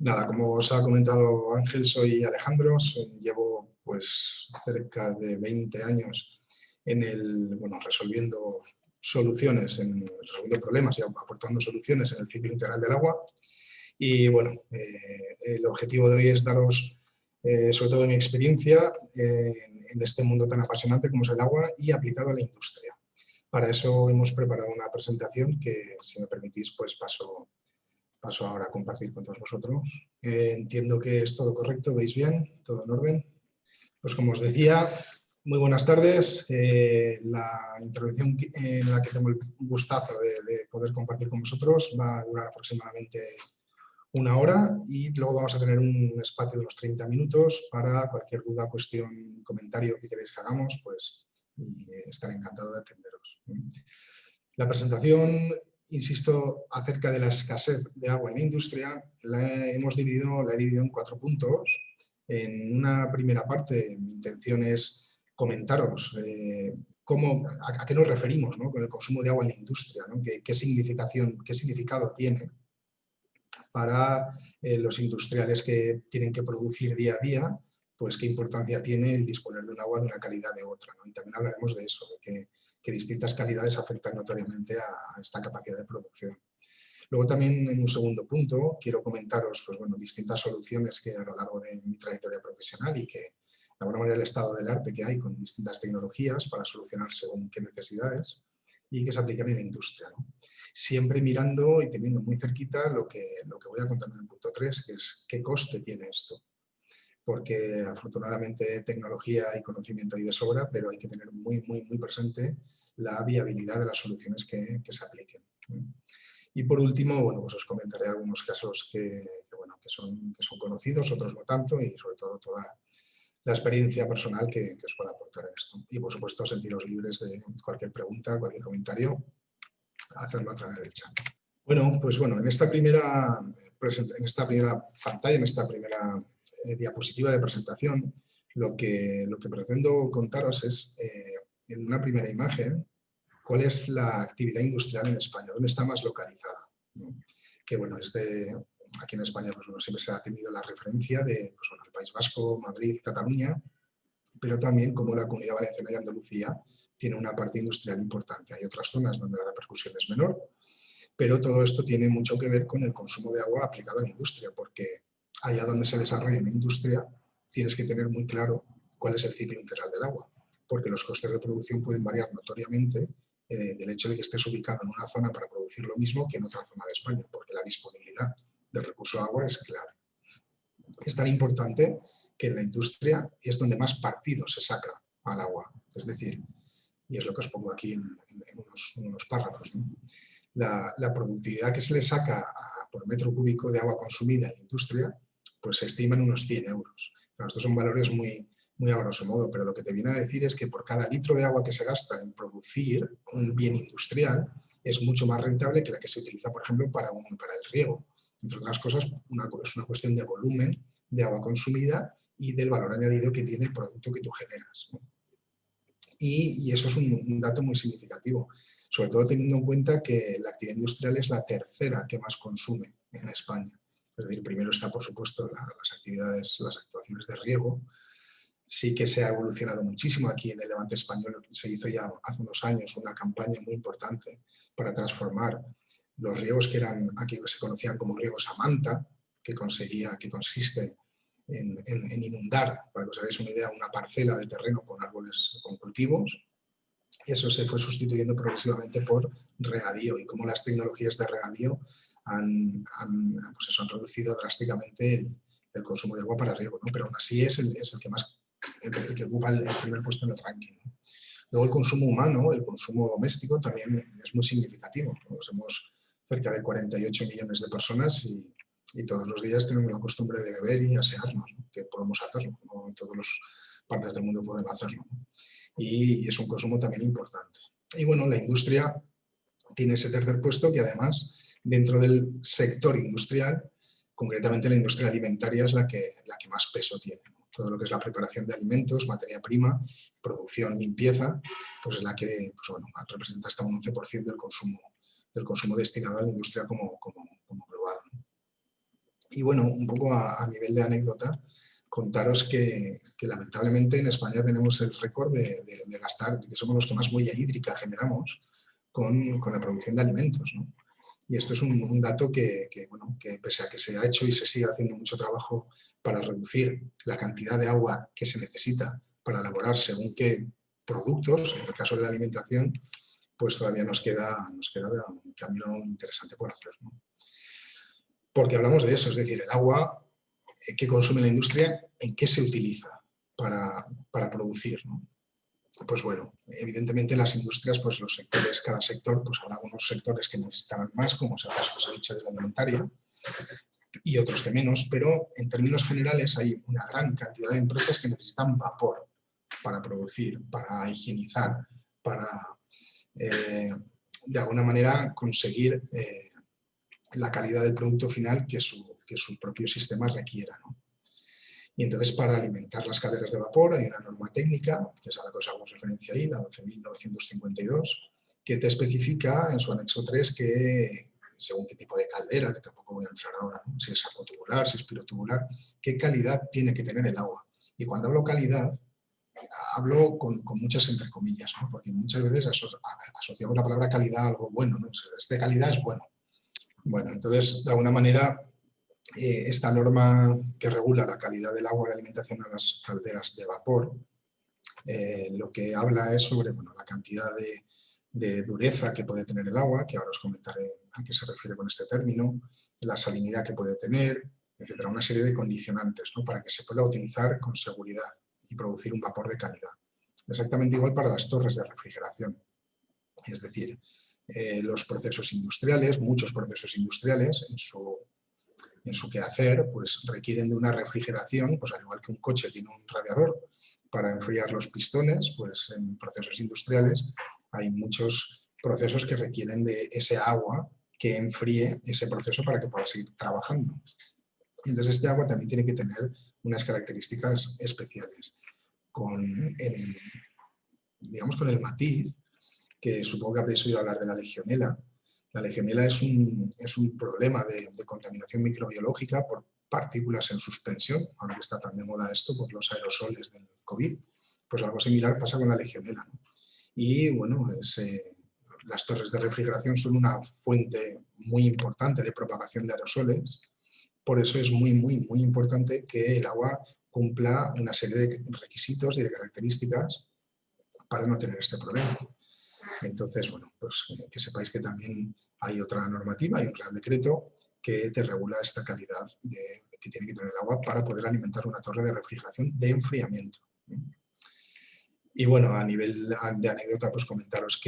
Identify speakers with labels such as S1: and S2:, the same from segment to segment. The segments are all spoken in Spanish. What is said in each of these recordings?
S1: Nada, como os ha comentado Ángel, soy Alejandro, llevo pues cerca de 20 años resolviendo resolviendo problemas y aportando soluciones en el ciclo integral del agua. Y bueno, el objetivo de hoy es daros sobre todo mi experiencia en este mundo tan apasionante como es el agua y aplicado a la industria. Para eso hemos preparado una presentación que, si me permitís, pues paso ahora a compartir con todos vosotros. Entiendo que es todo correcto, ¿veis bien? ¿Todo en orden? Pues como os decía, muy buenas tardes. La introducción en la que tengo el gustazo de poder compartir con vosotros va a durar aproximadamente una hora y luego vamos a tener un espacio de unos 30 minutos para cualquier duda, cuestión, comentario que queréis que hagamos, pues estaré encantado de atenderos. La presentación, insisto, acerca de la escasez de agua en la industria, la he dividido en 4 puntos. En una primera parte, mi intención es comentaros a qué nos referimos, ¿no?, con el consumo de agua en la industria, ¿no? ¿Qué significado tiene para los industriales que tienen que producir día a día, pues qué importancia tiene el disponer de un agua de una calidad de otra, ¿no? Y también hablaremos de eso, de que distintas calidades afectan notoriamente a esta capacidad de producción. Luego también, en un segundo punto, quiero comentaros pues, distintas soluciones que a lo largo de mi trayectoria profesional y que, de alguna manera, el estado del arte que hay con distintas tecnologías para solucionar según qué necesidades y que se aplican en la industria, ¿no? Siempre mirando y teniendo muy cerquita lo que voy a contar en el punto 3, que es qué coste tiene esto. Porque afortunadamente tecnología y conocimiento hay de sobra, pero hay que tener muy presente la viabilidad de las soluciones que se apliquen. Y por último, pues os comentaré algunos casos que son conocidos, otros no tanto, y sobre todo toda la experiencia personal que os pueda aportar en esto. Y por supuesto, sentiros libres de cualquier pregunta, cualquier comentario, hacerlo a través del chat. En esta primera pantalla, en esta primera diapositiva de presentación, lo que pretendo contaros es, en una primera imagen, cuál es la actividad industrial en España, dónde está más localizada, ¿no? Que aquí en España siempre se ha tenido la referencia de el País Vasco, Madrid, Cataluña, pero también como la Comunidad Valenciana y Andalucía tiene una parte industrial importante. Hay otras zonas donde la repercusión es menor, pero todo esto tiene mucho que ver con el consumo de agua aplicado a la industria, porque allá donde se desarrolla una industria tienes que tener muy claro cuál es el ciclo integral del agua, porque los costes de producción pueden variar notoriamente del hecho de que estés ubicado en una zona para producir lo mismo que en otra zona de España, porque la disponibilidad del recurso agua es clave. Es tan importante que en la industria es donde más partido se saca al agua, es decir, y es lo que os pongo aquí en unos párrafos, ¿no? La productividad que se le saca por metro cúbico de agua consumida en la industria, pues se estima en unos 100 euros. Claro, estos son valores muy a grosso modo, pero lo que te viene a decir es que por cada litro de agua que se gasta en producir un bien industrial es mucho más rentable que la que se utiliza, por ejemplo, para el riego. Entre otras cosas, es una cuestión de volumen de agua consumida y del valor añadido que tiene el producto que tú generas, ¿no? Y eso es un dato muy significativo, sobre todo teniendo en cuenta que la actividad industrial es la tercera que más consume en España. Es decir, primero está, por supuesto, las actuaciones de riego. Sí que se ha evolucionado muchísimo. Aquí en el Levante español se hizo ya hace unos años una campaña muy importante para transformar los riegos que aquí se conocían como riegos a manta, que consiste en inundar, para que os hagáis una idea, una parcela de terreno con árboles, con cultivos. Eso se fue sustituyendo progresivamente por regadío y cómo las tecnologías de regadío han reducido drásticamente el consumo de agua para riego, ¿no? Pero aún así es el que ocupa el primer puesto en el ranking, ¿no? Luego el consumo humano, el consumo doméstico también es muy significativo. Somos cerca de 48 millones de personas y todos los días tenemos la costumbre de beber y asearnos, ¿no? Que podemos hacerlo, no en todas las partes del mundo pueden hacerlo, ¿no? Y es un consumo también importante. Y bueno, la industria tiene ese tercer puesto que además dentro del sector industrial, concretamente la industria alimentaria es la que más peso tiene, ¿no? Todo lo que es la preparación de alimentos, materia prima, producción, limpieza, pues es la que representa hasta un 11% del consumo destinado a la industria como global, ¿no? Y bueno, un poco a nivel de anécdota, contaros que lamentablemente en España tenemos el récord de gastar, que somos los que más huella hídrica generamos con la producción de alimentos, ¿no? Y esto es un dato bueno, que pese a que se ha hecho y se sigue haciendo mucho trabajo para reducir la cantidad de agua que se necesita para elaborar según qué productos, en el caso de la alimentación, pues todavía nos queda un camino interesante por hacer, ¿no? Porque hablamos de eso, es decir, el agua que consume la industria, ¿en qué se utiliza para producir, ¿no? Pues bueno, evidentemente las industrias, pues los sectores, cada sector, pues habrá unos sectores que necesitarán más, como es el caso que os he dicho de la alimentaria, y otros que menos, pero en términos generales hay una gran cantidad de empresas que necesitan vapor para producir, para higienizar, para de alguna manera conseguir la calidad del producto final que su propio sistema requiera, ¿no? Y entonces, para alimentar las calderas de vapor hay una norma técnica, que es a la que os hago referencia ahí, la 12.952, que te especifica en su anexo 3 que, según qué tipo de caldera, que tampoco voy a entrar ahora, ¿no? Si es sacotubular, si es pirotubular, qué calidad tiene que tener el agua. Y cuando hablo calidad, hablo con muchas entre comillas, ¿no? Porque muchas veces asociamos la palabra calidad a algo bueno, ¿no? Este calidad es bueno. Bueno, entonces, de alguna manera, esta norma que regula la calidad del agua de alimentación a las calderas de vapor, lo que habla es sobre, bueno, la cantidad de dureza que puede tener el agua, que ahora os comentaré a qué se refiere con este término, la salinidad que puede tener, etcétera, una serie de condicionantes, ¿no? Para que se pueda utilizar con seguridad y producir un vapor de calidad. Exactamente igual para las torres de refrigeración. Es decir, los procesos industriales, muchos procesos industriales, en su quehacer, pues requieren de una refrigeración, pues al igual que un coche tiene un radiador para enfriar los pistones, pues en procesos industriales hay muchos procesos que requieren de ese agua que enfríe ese proceso para que pueda seguir trabajando. Entonces este agua también tiene que tener unas características especiales, digamos con el matiz, que supongo que habréis oído hablar de la legionela. La legionela es un problema de contaminación microbiológica por partículas en suspensión, ahora que está tan de moda esto por los aerosoles del COVID, pues algo similar pasa con la legionela, ¿no? Y bueno, las torres de refrigeración son una fuente muy importante de propagación de aerosoles, por eso es muy, muy, muy importante que el agua cumpla una serie de requisitos y de características para no tener este problema. Entonces, bueno, pues que sepáis que también hay otra normativa, hay un Real Decreto que te regula esta calidad que tiene que tener el agua para poder alimentar una torre de refrigeración de enfriamiento. Y bueno, a nivel de anécdota, pues comentaros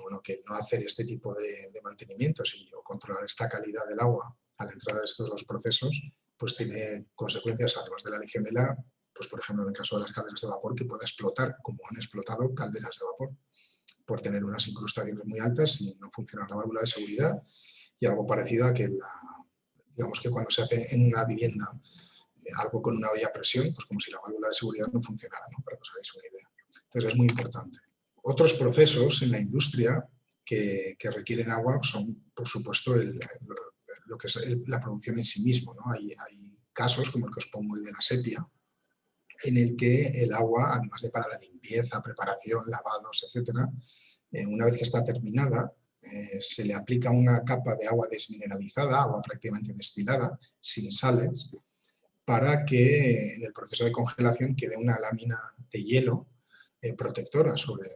S1: bueno, que no hacer este tipo de mantenimientos o controlar esta calidad del agua a la entrada de estos dos procesos, pues tiene consecuencias, además de la legionela, pues por ejemplo en el caso de las calderas de vapor, que pueda explotar, como han explotado calderas de vapor, por tener unas incrustaciones muy altas y no funcionar la válvula de seguridad, y algo parecido a que digamos que cuando se hace en una vivienda algo con una olla a presión, pues como si la válvula de seguridad no funcionara, ¿no? Para que os hagáis una idea. Entonces es muy importante. Otros procesos en la industria que requieren agua son, por supuesto, lo que es la producción en sí mismo, ¿no? Hay casos, como el que os pongo, el de la sepia, en el que el agua, además de para la limpieza, preparación, lavados, etcétera, una vez que está terminada, se le aplica una capa de agua desmineralizada, agua prácticamente destilada, sin sales, para que en el proceso de congelación quede una lámina de hielo protectora sobre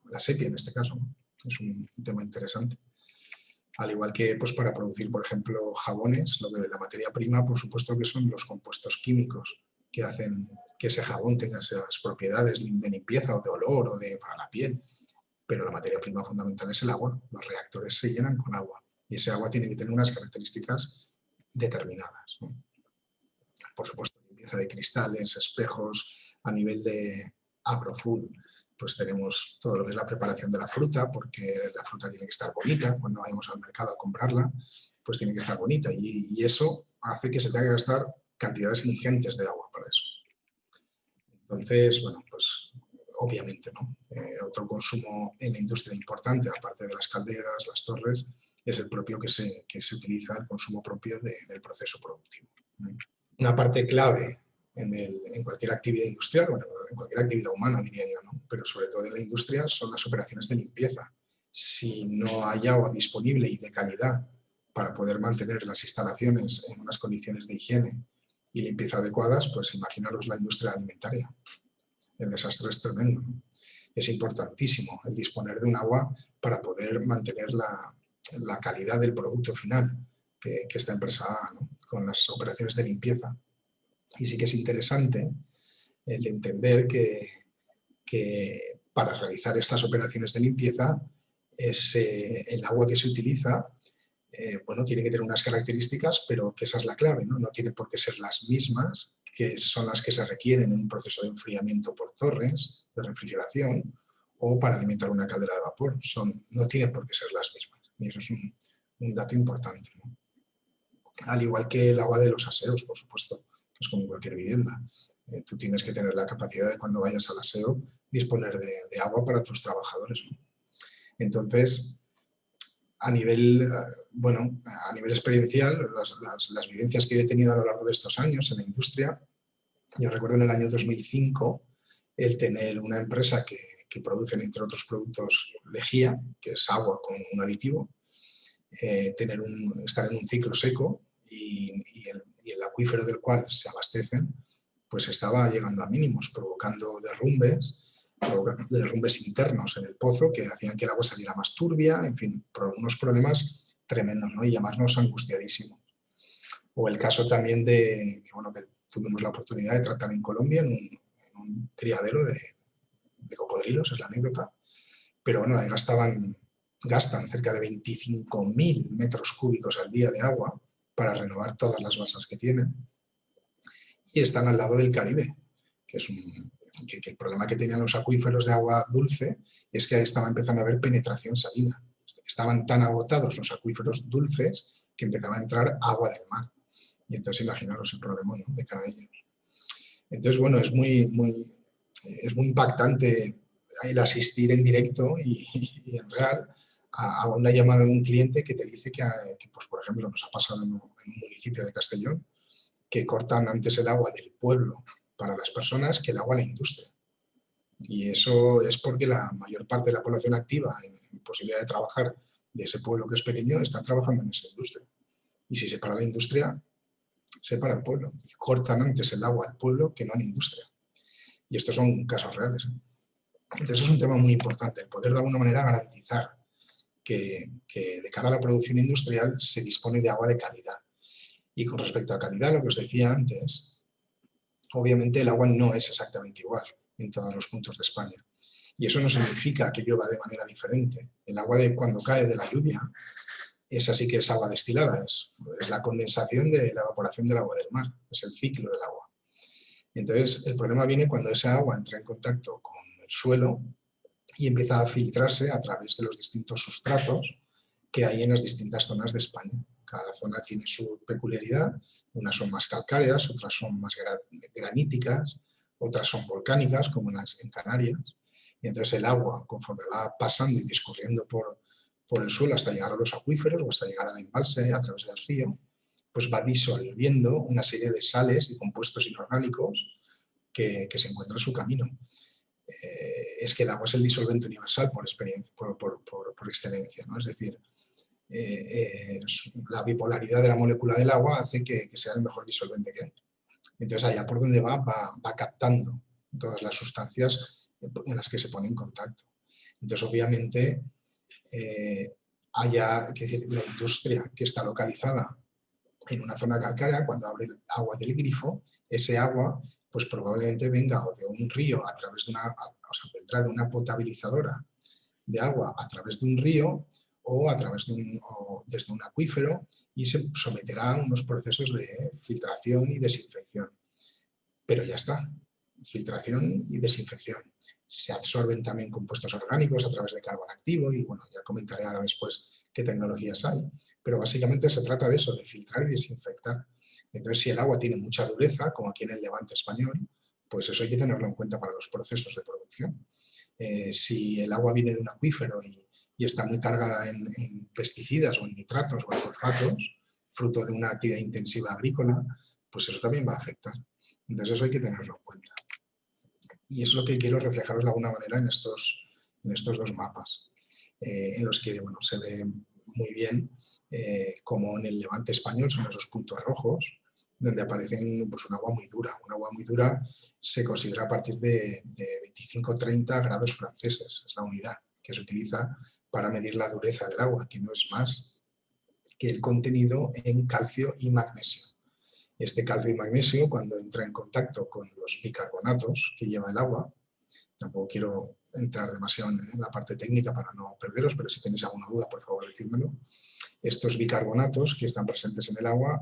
S1: la sepia en este caso, ¿no? Es un tema interesante. Al igual que pues, para producir, por ejemplo, jabones, la materia prima, por supuesto que son los compuestos químicos que hacen que ese jabón tenga esas propiedades de limpieza o de olor o para la piel, pero la materia prima fundamental es el agua. Los reactores se llenan con agua y ese agua tiene que tener unas características determinadas, ¿no? Por supuesto, limpieza de cristales, espejos, a nivel de agrofood, pues tenemos todo lo que es la preparación de la fruta, porque la fruta tiene que estar bonita, cuando vayamos al mercado a comprarla, pues tiene que estar bonita y eso hace que se tenga que gastar cantidades ingentes de agua para eso. Entonces, bueno, pues obviamente, ¿no? Otro consumo en la industria importante, aparte de las calderas, las torres, es el propio que se utiliza, el consumo propio del proceso productivo. Una parte clave en cualquier actividad industrial, bueno, en cualquier actividad humana diría yo, ¿no? Pero sobre todo en la industria, son las operaciones de limpieza. Si no hay agua disponible y de calidad para poder mantener las instalaciones en unas condiciones de higiene y limpieza adecuadas, pues imaginaros la industria alimentaria. El desastre es tremendo, ¿no? Es importantísimo el disponer de un agua para poder mantener la calidad del producto final que esta empresa haga, ¿no? Con las operaciones de limpieza. Y sí que es interesante el entender que para realizar estas operaciones de limpieza el agua que se utiliza bueno, tiene que tener unas características, pero que esa es la clave, ¿no? No tienen por qué ser las mismas, que son las que se requieren en un proceso de enfriamiento por torres, de refrigeración, o para alimentar una caldera de vapor. No tienen por qué ser las mismas. Y eso es un dato importante, ¿no? Al igual que el agua de los aseos, por supuesto, que es como en cualquier vivienda. Tú tienes que tener la capacidad de, cuando vayas al aseo, disponer de agua para tus trabajadores, ¿no? Entonces, a nivel, bueno, a nivel experiencial, las vivencias que he tenido a lo largo de estos años en la industria, yo recuerdo en el año 2005 el tener una empresa que produce, entre otros productos, lejía, que es agua con un aditivo, estar en un ciclo seco y el acuífero del cual se abastecen, pues estaba llegando a mínimos, provocando derrumbes internos en el pozo que hacían que el agua saliera más turbia, en fin, unos problemas tremendos, ¿no? Y llamarnos angustiadísimos. O el caso también que tuvimos la oportunidad de tratar en Colombia en un criadero de cocodrilos, es la anécdota, pero bueno, ahí gastan cerca de 25.000 metros cúbicos al día de agua para renovar todas las basas que tienen, y están al lado del Caribe, que el problema que tenían los acuíferos de agua dulce es que estaba empezando a haber penetración salina. Estaban tan agotados los acuíferos dulces que empezaba a entrar agua del mar. Y entonces imaginaros el problema, ¿no?, de cara a ellos. Entonces, bueno, es muy impactante el asistir en directo y en real a una llamada de un cliente que te dice que pues, por ejemplo, nos ha pasado en un municipio de Castellón, que cortan antes el agua del pueblo para las personas que el agua a la industria. Y eso es porque la mayor parte de la población activa en posibilidad de trabajar de ese pueblo que es pequeño está trabajando en esa industria. Y si se para la industria, se para el pueblo. Y cortan antes el agua al pueblo que no a la industria. Y estos son casos reales. Entonces es un tema muy importante, el poder de alguna manera garantizar que de cara a la producción industrial se dispone de agua de calidad. Y con respecto a calidad, lo que os decía antes, obviamente el agua no es exactamente igual en todos los puntos de España. Y eso no significa que llueva de manera diferente. El agua cuando cae de la lluvia, esa sí que es agua destilada, es la condensación de la evaporación del agua del mar, es el ciclo del agua. Entonces, el problema viene cuando esa agua entra en contacto con el suelo y empieza a filtrarse a través de los distintos sustratos que hay en las distintas zonas de España. Cada zona tiene su peculiaridad, unas son más calcáreas, otras son más graníticas, otras son volcánicas, como en Canarias. Y entonces el agua, conforme va pasando y discurriendo por el suelo hasta llegar a los acuíferos o hasta llegar al embalse a través del río, pues va disolviendo una serie de sales y compuestos inorgánicos que se encuentran en su camino. Es que el agua es el disolvente universal por excelencia, ¿no? Es decir, la bipolaridad de la molécula del agua hace que sea el mejor disolvente que hay. Entonces, allá por donde va captando todas las sustancias en las que se pone en contacto. Entonces, obviamente, la industria que está localizada en una zona calcárea, cuando abre el agua del grifo, ese agua pues probablemente venga o de un río a través de vendrá de una potabilizadora de agua a través de un río o desde un acuífero y se someterá a unos procesos de filtración y desinfección. Pero ya está, filtración y desinfección. Se absorben también compuestos orgánicos a través de carbón activo y bueno, ya comentaré ahora después qué tecnologías hay, pero básicamente se trata de eso, de filtrar y desinfectar. Entonces, si el agua tiene mucha dureza, como aquí en el Levante español, pues eso hay que tenerlo en cuenta para los procesos de producción. Si el agua viene de un acuífero y está muy cargada en pesticidas o en nitratos o en sulfatos, fruto de una actividad intensiva agrícola, pues eso también va a afectar. Entonces eso hay que tenerlo en cuenta. Y es lo que quiero reflejaros de alguna manera en estos dos mapas, en los que bueno, se ve muy bien cómo en el Levante español son esos puntos rojos, donde aparecen pues, un agua muy dura. Un agua muy dura se considera a partir de 25-30 grados franceses, es la unidad que se utiliza para medir la dureza del agua, que no es más que el contenido en calcio y magnesio. Este calcio y magnesio, cuando entra en contacto con los bicarbonatos que lleva el agua, tampoco quiero entrar demasiado en la parte técnica para no perderos, pero si tenéis alguna duda, por favor, decídmelo. Estos bicarbonatos que están presentes en el agua,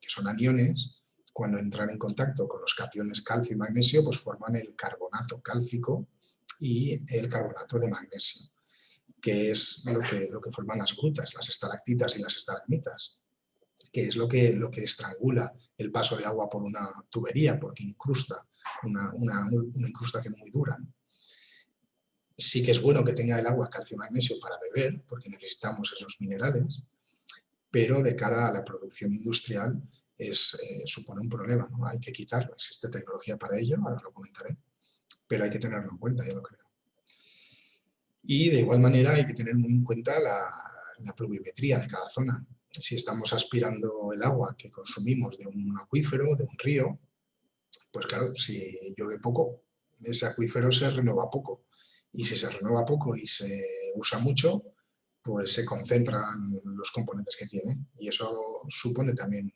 S1: que son aniones, cuando entran en contacto con los cationes calcio y magnesio, pues forman el carbonato cálcico y el carbonato de magnesio, que es lo que forman las grutas, las estalactitas y las estalagmitas, que es lo que estrangula el paso de agua por una tubería, porque incrusta una incrustación muy dura. Sí que es bueno que tenga el agua calcio y magnesio para beber, porque necesitamos esos minerales, pero de cara a la producción industrial supone un problema, ¿no? Hay que quitarlo, existe tecnología para ello, ahora os lo comentaré, pero hay que tenerlo en cuenta, ya lo creo. Y de igual manera hay que tener muy en cuenta la pluviometría de cada zona. Si estamos aspirando el agua que consumimos de un acuífero, de un río, pues claro, si llueve poco, ese acuífero se renueva poco. Y si se renueva poco y se usa mucho, pues se concentran los componentes que tiene. Y eso supone también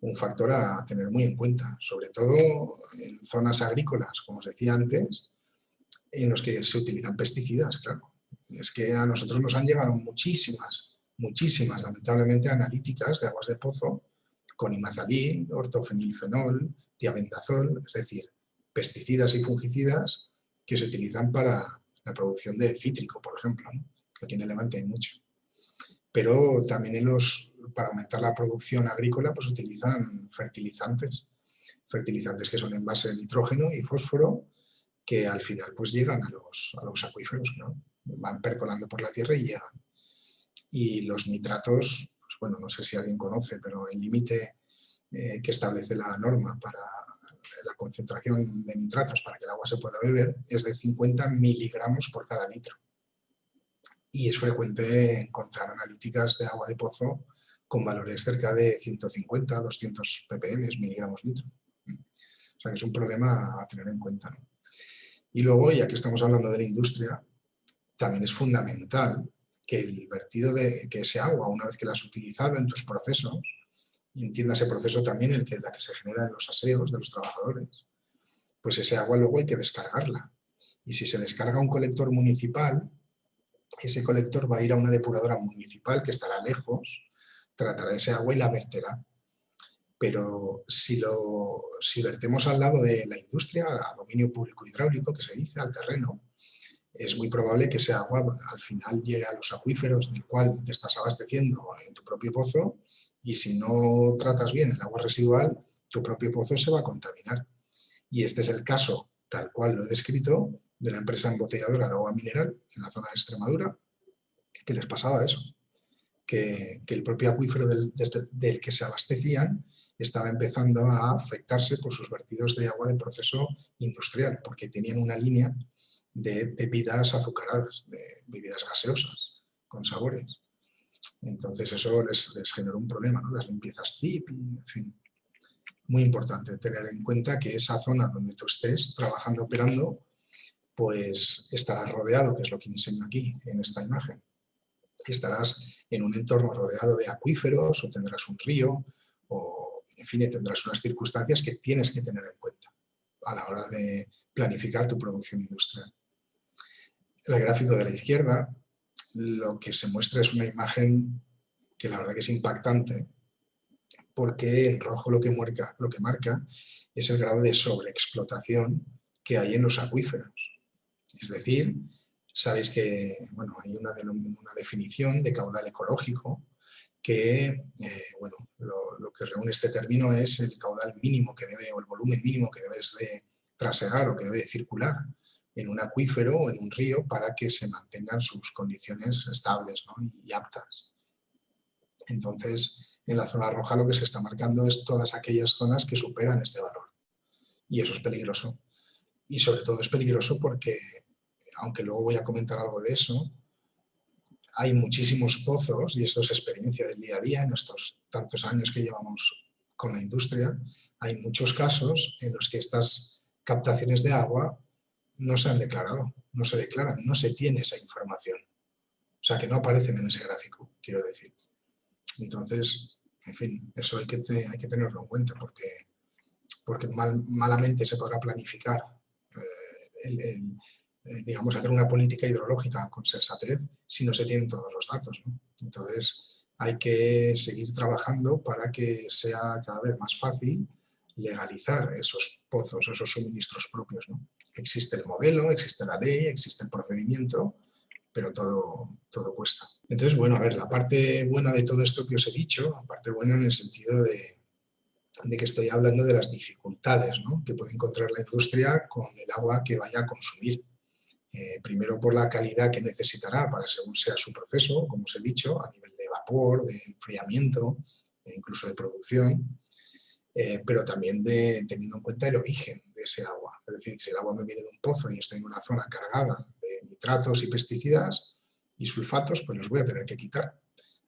S1: un factor a tener muy en cuenta, sobre todo en zonas agrícolas, como os decía antes, en los que se utilizan pesticidas, claro. Es que a nosotros nos han llegado muchísimas, lamentablemente, analíticas de aguas de pozo con imazalil, ortofenilfenol, tiabendazol, es decir, pesticidas y fungicidas que se utilizan para la producción de cítrico, por ejemplo, ¿no? Aquí en el Levante hay mucho. Pero también para aumentar la producción agrícola, pues utilizan fertilizantes que son en base de nitrógeno y fósforo, que al final pues llegan a los acuíferos, ¿no? Van percolando por la tierra y llegan. Y los nitratos, pues bueno, no sé si alguien conoce, pero el límite que establece la norma para la concentración de nitratos para que el agua se pueda beber es de 50 miligramos por cada litro. Y es frecuente encontrar analíticas de agua de pozo con valores cerca de 150, 200 ppm, miligramos litro. O sea que es un problema a tener en cuenta, ¿no? Y luego, ya que estamos hablando de la industria, también es fundamental que el vertido que ese agua, una vez que la has utilizado en tus procesos, y entienda ese proceso también la que se genera en los aseos de los trabajadores, pues ese agua luego hay que descargarla. Y si se descarga un colector municipal, ese colector va a ir a una depuradora municipal que estará lejos, tratará ese agua y la verterá. Pero si vertemos al lado de la industria, a dominio público hidráulico, que se dice, al terreno, es muy probable que ese agua al final llegue a los acuíferos del cual te estás abasteciendo en tu propio pozo, y si no tratas bien el agua residual, tu propio pozo se va a contaminar. Y este es el caso, tal cual lo he descrito, de la empresa embotelladora de agua mineral en la zona de Extremadura, que les pasaba eso, que el propio acuífero del que se abastecían estaba empezando a afectarse por sus vertidos de agua de proceso industrial, porque tenían una línea de bebidas azucaradas, de bebidas gaseosas, con sabores. Entonces eso les generó un problema, ¿no? Las limpiezas ZIP, en fin. Muy importante tener en cuenta que esa zona donde tú estés trabajando, operando, pues estarás rodeado, que es lo que enseño aquí en esta imagen. Estarás en un entorno rodeado de acuíferos o tendrás un río o, en fin, tendrás unas circunstancias que tienes que tener en cuenta a la hora de planificar tu producción industrial. El gráfico de la izquierda, lo que se muestra es una imagen que la verdad que es impactante, porque en rojo lo que marca es el grado de sobreexplotación que hay en los acuíferos. Es decir, sabéis que bueno, hay una definición de caudal ecológico que bueno, lo que reúne este término es el caudal mínimo que debe, o el volumen mínimo que debes de trasegar o que debe de circular en un acuífero o en un río para que se mantengan sus condiciones estables, ¿no? y aptas. Entonces, en la zona roja lo que se está marcando es todas aquellas zonas que superan este valor. Y eso es peligroso. Y sobre todo es peligroso porque, aunque luego voy a comentar algo de eso, hay muchísimos pozos, y esto es experiencia del día a día en estos tantos años que llevamos con la industria, hay muchos casos en los que estas captaciones de agua no se han declarado, no se declaran, no se tiene esa información. O sea, que no aparecen en ese gráfico, quiero decir. Entonces, en fin, eso hay que tenerlo en cuenta porque malamente se podrá planificar digamos, hacer una política hidrológica con sensatez si no se tienen todos los datos, ¿no? Entonces, hay que seguir trabajando para que sea cada vez más fácil legalizar esos pozos, esos suministros propios, ¿no? Existe el modelo, existe la ley, existe el procedimiento, pero todo cuesta. Entonces, bueno, a ver, la parte buena de todo esto que os he dicho, la parte buena en el sentido de que estoy hablando de las dificultades, ¿no?, que puede encontrar la industria con el agua que vaya a consumir. Primero por la calidad que necesitará para según sea su proceso, como os he dicho, a nivel de vapor, de enfriamiento, e incluso de producción, pero también teniendo en cuenta el origen de ese agua. Es decir, que si el agua me viene de un pozo y estoy en una zona cargada de nitratos y pesticidas y sulfatos, pues los voy a tener que quitar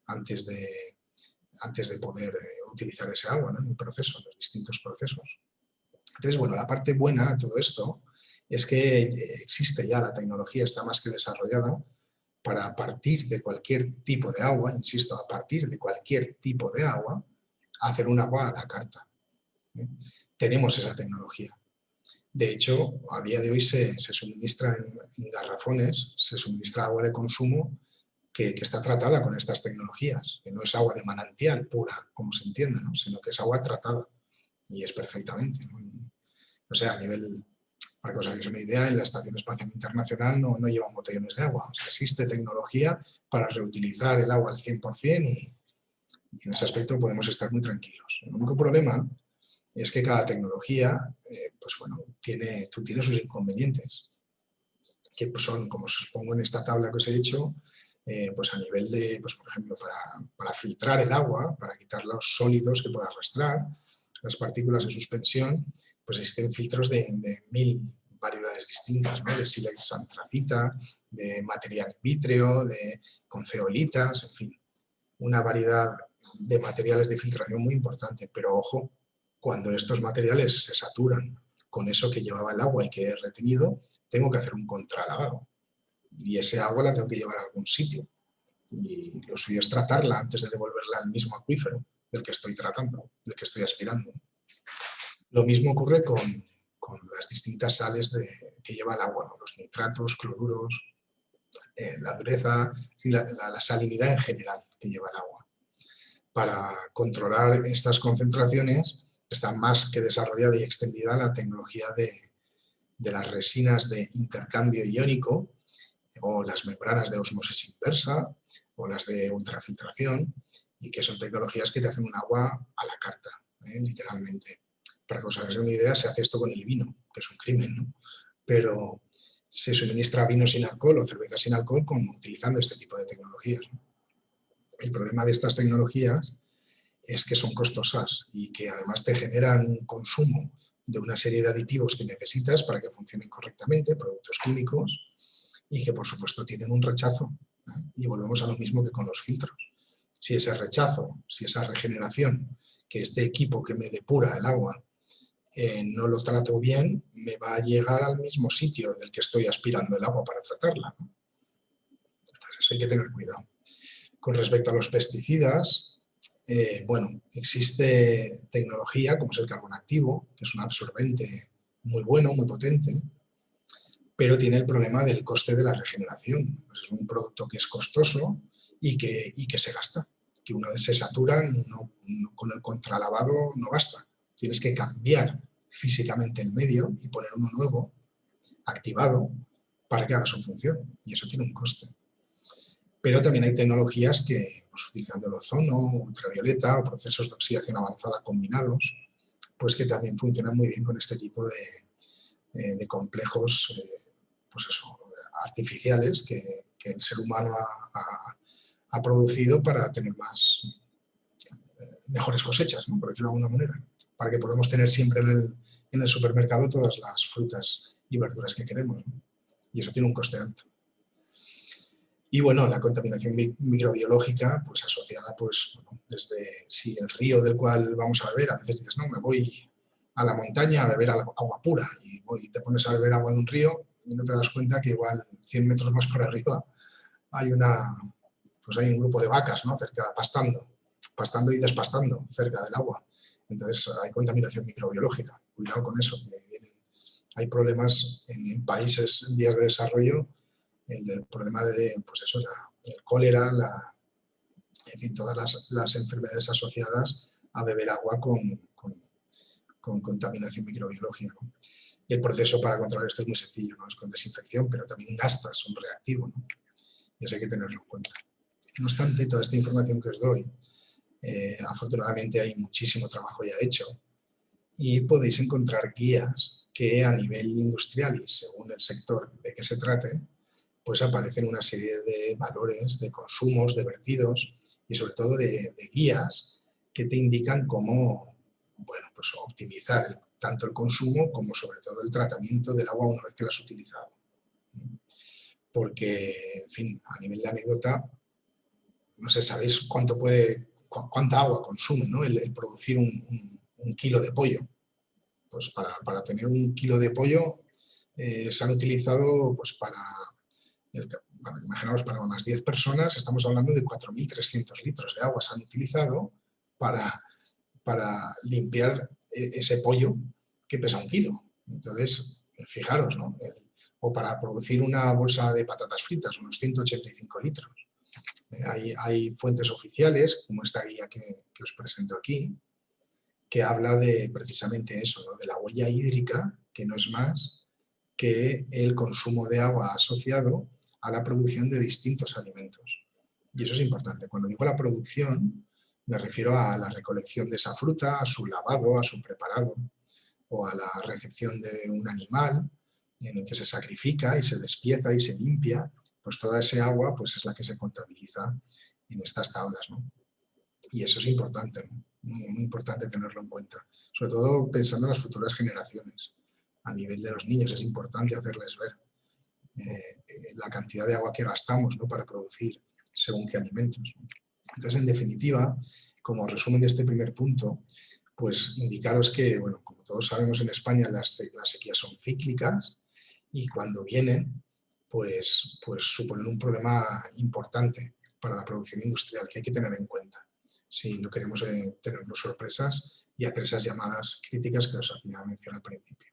S1: antes de poder utilizar ese agua, ¿no?, en mi proceso, en los distintos procesos. Entonces, bueno, la parte buena de todo esto es que existe ya la tecnología, está más que desarrollada para, a partir de cualquier tipo de agua, insisto, a partir de cualquier tipo de agua, hacer un agua a la carta. Tenemos esa tecnología. De hecho, a día de hoy se suministra en garrafones, se suministra agua de consumo que está tratada con estas tecnologías, que no es agua de manantial pura, como se entiende, ¿no?, sino que es agua tratada y es perfectamente, ¿no? O sea, a nivel, para que os hagáis una idea, en la Estación Espacial Internacional no llevan botellones de agua. O sea, existe tecnología para reutilizar el agua al 100% y en ese aspecto podemos estar muy tranquilos. El único problema es que cada tecnología, pues bueno, tiene sus inconvenientes, que pues son, como os pongo en esta tabla que os he dicho, pues a nivel de, pues por ejemplo, para filtrar el agua, para quitar los sólidos que pueda arrastrar, las partículas en suspensión, pues existen filtros de 1000 variedades distintas, ¿no?, de sílex antracita, de material vítreo, con zeolitas, en fin, una variedad de materiales de filtración muy importante. Pero ojo, cuando estos materiales se saturan con eso que llevaba el agua y que he retenido, tengo que hacer un contralavado. Y ese agua la tengo que llevar a algún sitio. Y lo suyo es tratarla antes de devolverla al mismo acuífero del que estoy tratando, del que estoy aspirando. Lo mismo ocurre con las distintas sales que lleva el agua, ¿no?, los nitratos, cloruros, la dureza, la salinidad en general que lleva el agua. Para controlar estas concentraciones está más que desarrollada y extendida la tecnología de las resinas de intercambio iónico, o las membranas de ósmosis inversa, o las de ultrafiltración, y que son tecnologías que te hacen un agua a la carta, literalmente. Para que os hagáis una idea, se hace esto con el vino, que es un crimen, ¿no?, pero se suministra vino sin alcohol o cerveza sin alcohol utilizando este tipo de tecnologías, ¿no? El problema de estas tecnologías es que son costosas y que además te generan un consumo de una serie de aditivos que necesitas para que funcionen correctamente, productos químicos, y que por supuesto tienen un rechazo. Y volvemos a lo mismo que con los filtros. Si ese rechazo, si esa regeneración, que este equipo que me depura el agua no lo trato bien, me va a llegar al mismo sitio del que estoy aspirando el agua para tratarla, ¿no? Entonces eso hay que tener cuidado. Con respecto a los pesticidas, bueno, existe tecnología como es el carbón activo, que es un absorbente muy bueno, muy potente, pero tiene el problema del coste de la regeneración. Es un producto que es costoso y que se gasta, que una vez se satura, con el contralavado no basta. Tienes que cambiar físicamente el medio y poner uno nuevo, activado, para que haga su función, y eso tiene un coste. Pero también hay tecnologías que, pues, utilizando el ozono, ultravioleta o procesos de oxidación avanzada combinados, pues que también funcionan muy bien con este tipo de complejos pues eso, artificiales que el ser humano ha producido para tener mejores cosechas, ¿no? Por decirlo de alguna manera, para que podamos tener siempre en el supermercado todas las frutas y verduras que queremos, ¿no? Y eso tiene un coste alto. Y bueno, la contaminación microbiológica, pues asociada, pues, bueno, desde si el río del cual vamos a beber, a veces dices, no, me voy a la montaña a beber agua pura, y te pones a beber agua de un río y no te das cuenta que igual 100 metros más por arriba hay hay un grupo de vacas, ¿no? Cerca, pastando y despastando cerca del agua. Entonces hay contaminación microbiológica. Cuidado con eso. Hay problemas en países en vías de desarrollo, el problema de, pues eso, el cólera, en fin, todas las enfermedades asociadas a beber agua con contaminación microbiológica, ¿no? Y el proceso para controlar esto es muy sencillo, ¿no? Es con desinfección, pero también gastas un reactivo, ¿no? Y eso hay que tenerlo en cuenta. No obstante, toda esta información que os doy, afortunadamente hay muchísimo trabajo ya hecho y podéis encontrar guías que a nivel industrial y según el sector de que se trate, pues aparecen una serie de valores, de consumos, de vertidos y sobre todo de guías que te indican cómo, bueno, pues optimizar tanto el consumo como sobre todo el tratamiento del agua una vez que la has utilizado. Porque, en fin, a nivel de anécdota, no sé, sabéis cuánta agua consume, ¿no? el producir un kilo de pollo. Pues para tener un kilo de pollo se han utilizado, pues imaginaos, para unas 10 personas estamos hablando de 4.300 litros de agua se han utilizado para limpiar ese pollo que pesa un kilo. Entonces, fijaros, ¿no? O para producir una bolsa de patatas fritas, unos 185 litros. Hay fuentes oficiales, como esta guía que os presento aquí, que habla de precisamente eso, ¿no? De la huella hídrica, que no es más que el consumo de agua asociado a la producción de distintos alimentos. Y eso es importante. Cuando digo la producción, me refiero a la recolección de esa fruta, a su lavado, a su preparado, o a la recepción de un animal en el que se sacrifica y se despieza y se limpia, pues toda ese agua pues es la que se contabiliza en estas tablas, ¿no? Y eso es importante, ¿no? Muy importante tenerlo en cuenta, sobre todo pensando en las futuras generaciones. A nivel de los niños es importante hacerles ver la cantidad de agua que gastamos, ¿no? Para producir según qué alimentos. Entonces, en definitiva, como resumen de este primer punto, pues indicaros que, bueno, como todos sabemos en España las sequías son cíclicas y cuando vienen, pues suponen un problema importante para la producción industrial que hay que tener en cuenta si no queremos tenernos sorpresas y hacer esas llamadas críticas que os hacía mención al principio.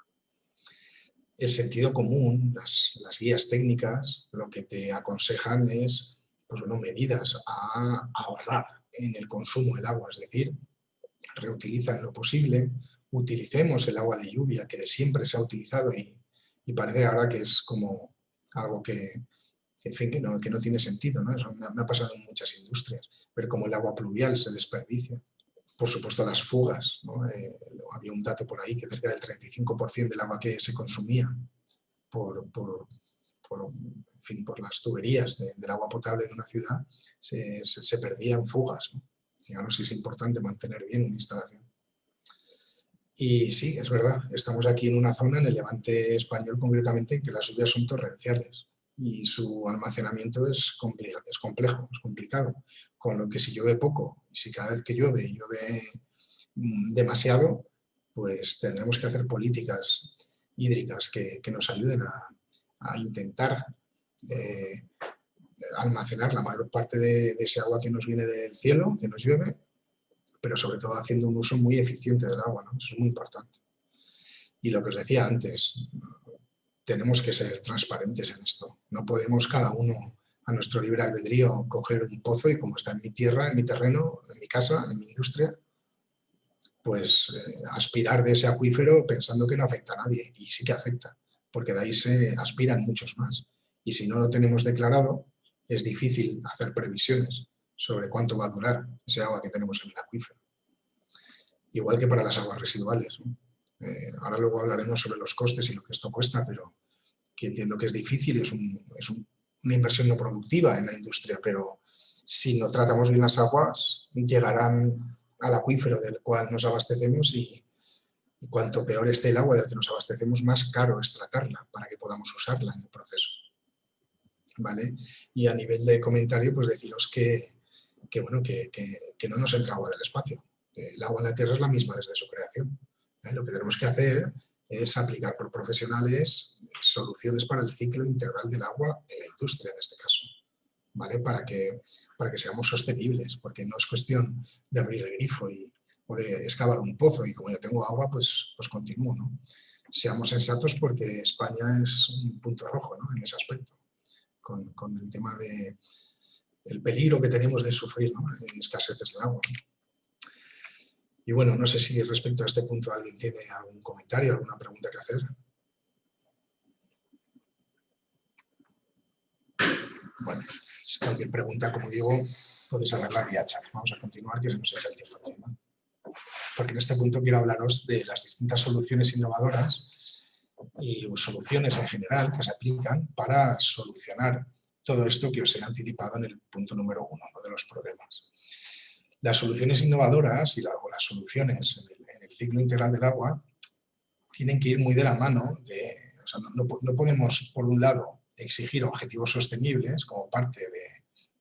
S1: El sentido común, las guías técnicas, lo que te aconsejan es, pues bueno, medidas a ahorrar en el consumo del agua, es decir, reutiliza en lo posible, utilicemos el agua de lluvia que de siempre se ha utilizado y parece ahora que es como algo en fin, que no tiene sentido, ¿no? Eso me ha pasado en muchas industrias, ver cómo el agua pluvial se desperdicia. Por supuesto, las fugas, ¿no? Había un dato por ahí que cerca del 35% del agua que se consumía por las tuberías del agua potable de una ciudad se perdía en fugas, ¿no? Fijaros si es importante mantener bien una instalación. Y sí, es verdad, estamos aquí en una zona, en el Levante español concretamente, en que las lluvias son torrenciales y su almacenamiento es complejo, es complicado. Con lo que si llueve poco y si cada vez que llueve demasiado, pues tendremos que hacer políticas hídricas que nos ayuden a intentar almacenar la mayor parte de ese agua que nos viene del cielo, que nos llueve, pero sobre todo haciendo un uso muy eficiente del agua, ¿no? Eso es muy importante. Y lo que os decía antes, tenemos que ser transparentes en esto. No podemos cada uno a nuestro libre albedrío coger un pozo y como está en mi tierra, en mi terreno, en mi casa, en mi industria, pues aspirar de ese acuífero pensando que no afecta a nadie. Y sí que afecta, porque de ahí se aspiran muchos más. Y si no lo tenemos declarado, es difícil hacer previsiones sobre cuánto va a durar ese agua que tenemos en el acuífero. Igual que para las aguas residuales, ¿no? Ahora luego hablaremos sobre los costes y lo que esto cuesta, pero que entiendo que es difícil, una inversión no productiva en la industria, pero si no tratamos bien las aguas, llegarán al acuífero del cual nos abastecemos y cuanto peor esté el agua del que nos abastecemos, más caro es tratarla para que podamos usarla en el proceso. ¿Vale? Y a nivel de comentario, pues deciros que no nos entra agua del espacio. El agua en la Tierra es la misma desde su creación. Lo que tenemos que hacer es aplicar por profesionales soluciones para el ciclo integral del agua en la industria, en este caso, ¿vale? Para que seamos sostenibles, porque no es cuestión de abrir el grifo o de excavar un pozo y como ya tengo agua, pues continúo, ¿no? Seamos sensatos porque España es un punto rojo, ¿no? En ese aspecto, con el tema del peligro que tenemos de sufrir, ¿no? En escaseces de agua. Y bueno, no sé si respecto a este punto alguien tiene algún comentario, alguna pregunta que hacer. Bueno, si cualquier pregunta, como digo, podéis hacerla vía chat. Vamos a continuar, que se nos echa el tiempo encima. Porque en este punto quiero hablaros de las distintas soluciones innovadoras y soluciones en general que se aplican para solucionar todo esto que os he anticipado en el punto número 1, ¿no? De los problemas. Las soluciones innovadoras o las soluciones en el ciclo integral del agua tienen que ir muy de la mano o sea, no podemos, por un lado, exigir objetivos sostenibles como parte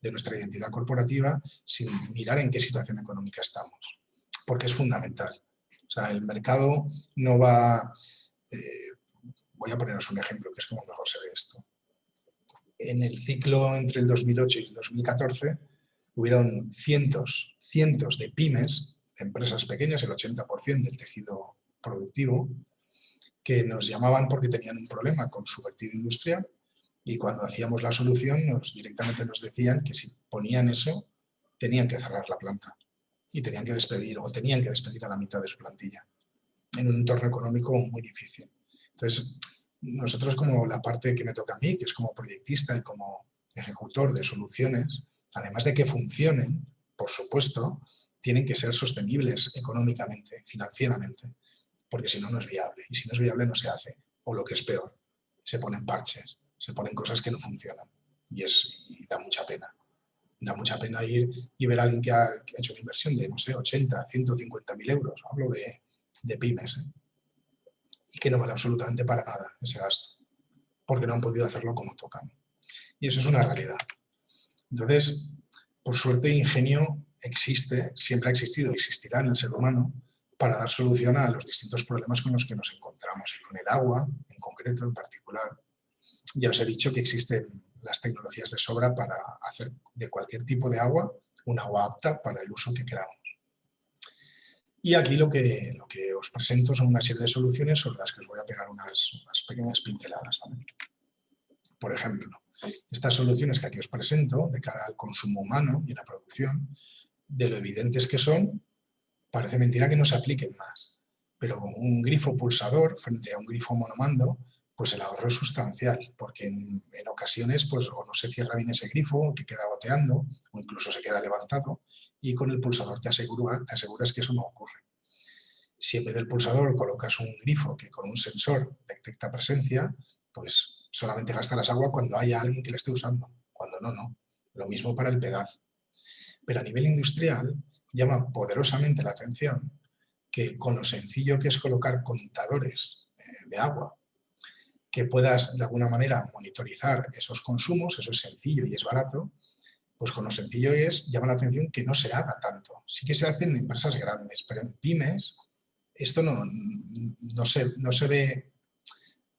S1: de nuestra identidad corporativa sin mirar en qué situación económica estamos, porque es fundamental. O sea, el mercado no va... voy a poneros un ejemplo, que es como mejor se ve esto. En el ciclo entre el 2008 y el 2014 hubieron cientos de pymes, de empresas pequeñas, el 80% del tejido productivo, que nos llamaban porque tenían un problema con su vertido industrial y cuando hacíamos la solución directamente nos decían que si ponían eso tenían que cerrar la planta y tenían que despedir a la mitad de su plantilla en un entorno económico muy difícil. Entonces, nosotros como la parte que me toca a mí, que es como proyectista y como ejecutor de soluciones, además de que funcionen, por supuesto, tienen que ser sostenibles económicamente, financieramente, porque si no, no es viable. Y si no es viable, no se hace. O lo que es peor, se ponen parches, se ponen cosas que no funcionan. Y da mucha pena. Da mucha pena ir y ver a alguien que ha hecho una inversión de, no sé, 80, 150.000 euros. Hablo de pymes, ¿eh? Y que no vale absolutamente para nada ese gasto, porque no han podido hacerlo como tocan. Y eso es una realidad. Entonces, por suerte, ingenio existe, siempre ha existido, existirá en el ser humano para dar solución a los distintos problemas con los que nos encontramos, y con el agua, en concreto, en particular. Ya os he dicho que existen las tecnologías de sobra para hacer de cualquier tipo de agua un agua apta para el uso que queramos. Y aquí lo que os presento son una serie de soluciones sobre las que os voy a pegar unas pequeñas pinceladas, ¿vale? Por ejemplo, estas soluciones que aquí os presento de cara al consumo humano y la producción, de lo evidentes que son, parece mentira que no se apliquen más. Pero un grifo pulsador frente a un grifo monomando, pues el ahorro es sustancial, porque en ocasiones pues, o no se cierra bien ese grifo, que queda goteando, o incluso se queda levantado, y con el pulsador te aseguras que eso no ocurre. Si en vez del pulsador colocas un grifo que con un sensor detecta presencia, pues solamente gastarás agua cuando haya alguien que la esté usando, cuando no, no. Lo mismo para el pedal. Pero a nivel industrial llama poderosamente la atención que con lo sencillo que es colocar contadores de agua, que puedas de alguna manera monitorizar esos consumos, eso es sencillo y es barato, pues con lo sencillo llama la atención que no se haga tanto. Sí que se hace en empresas grandes, pero en pymes esto no se ve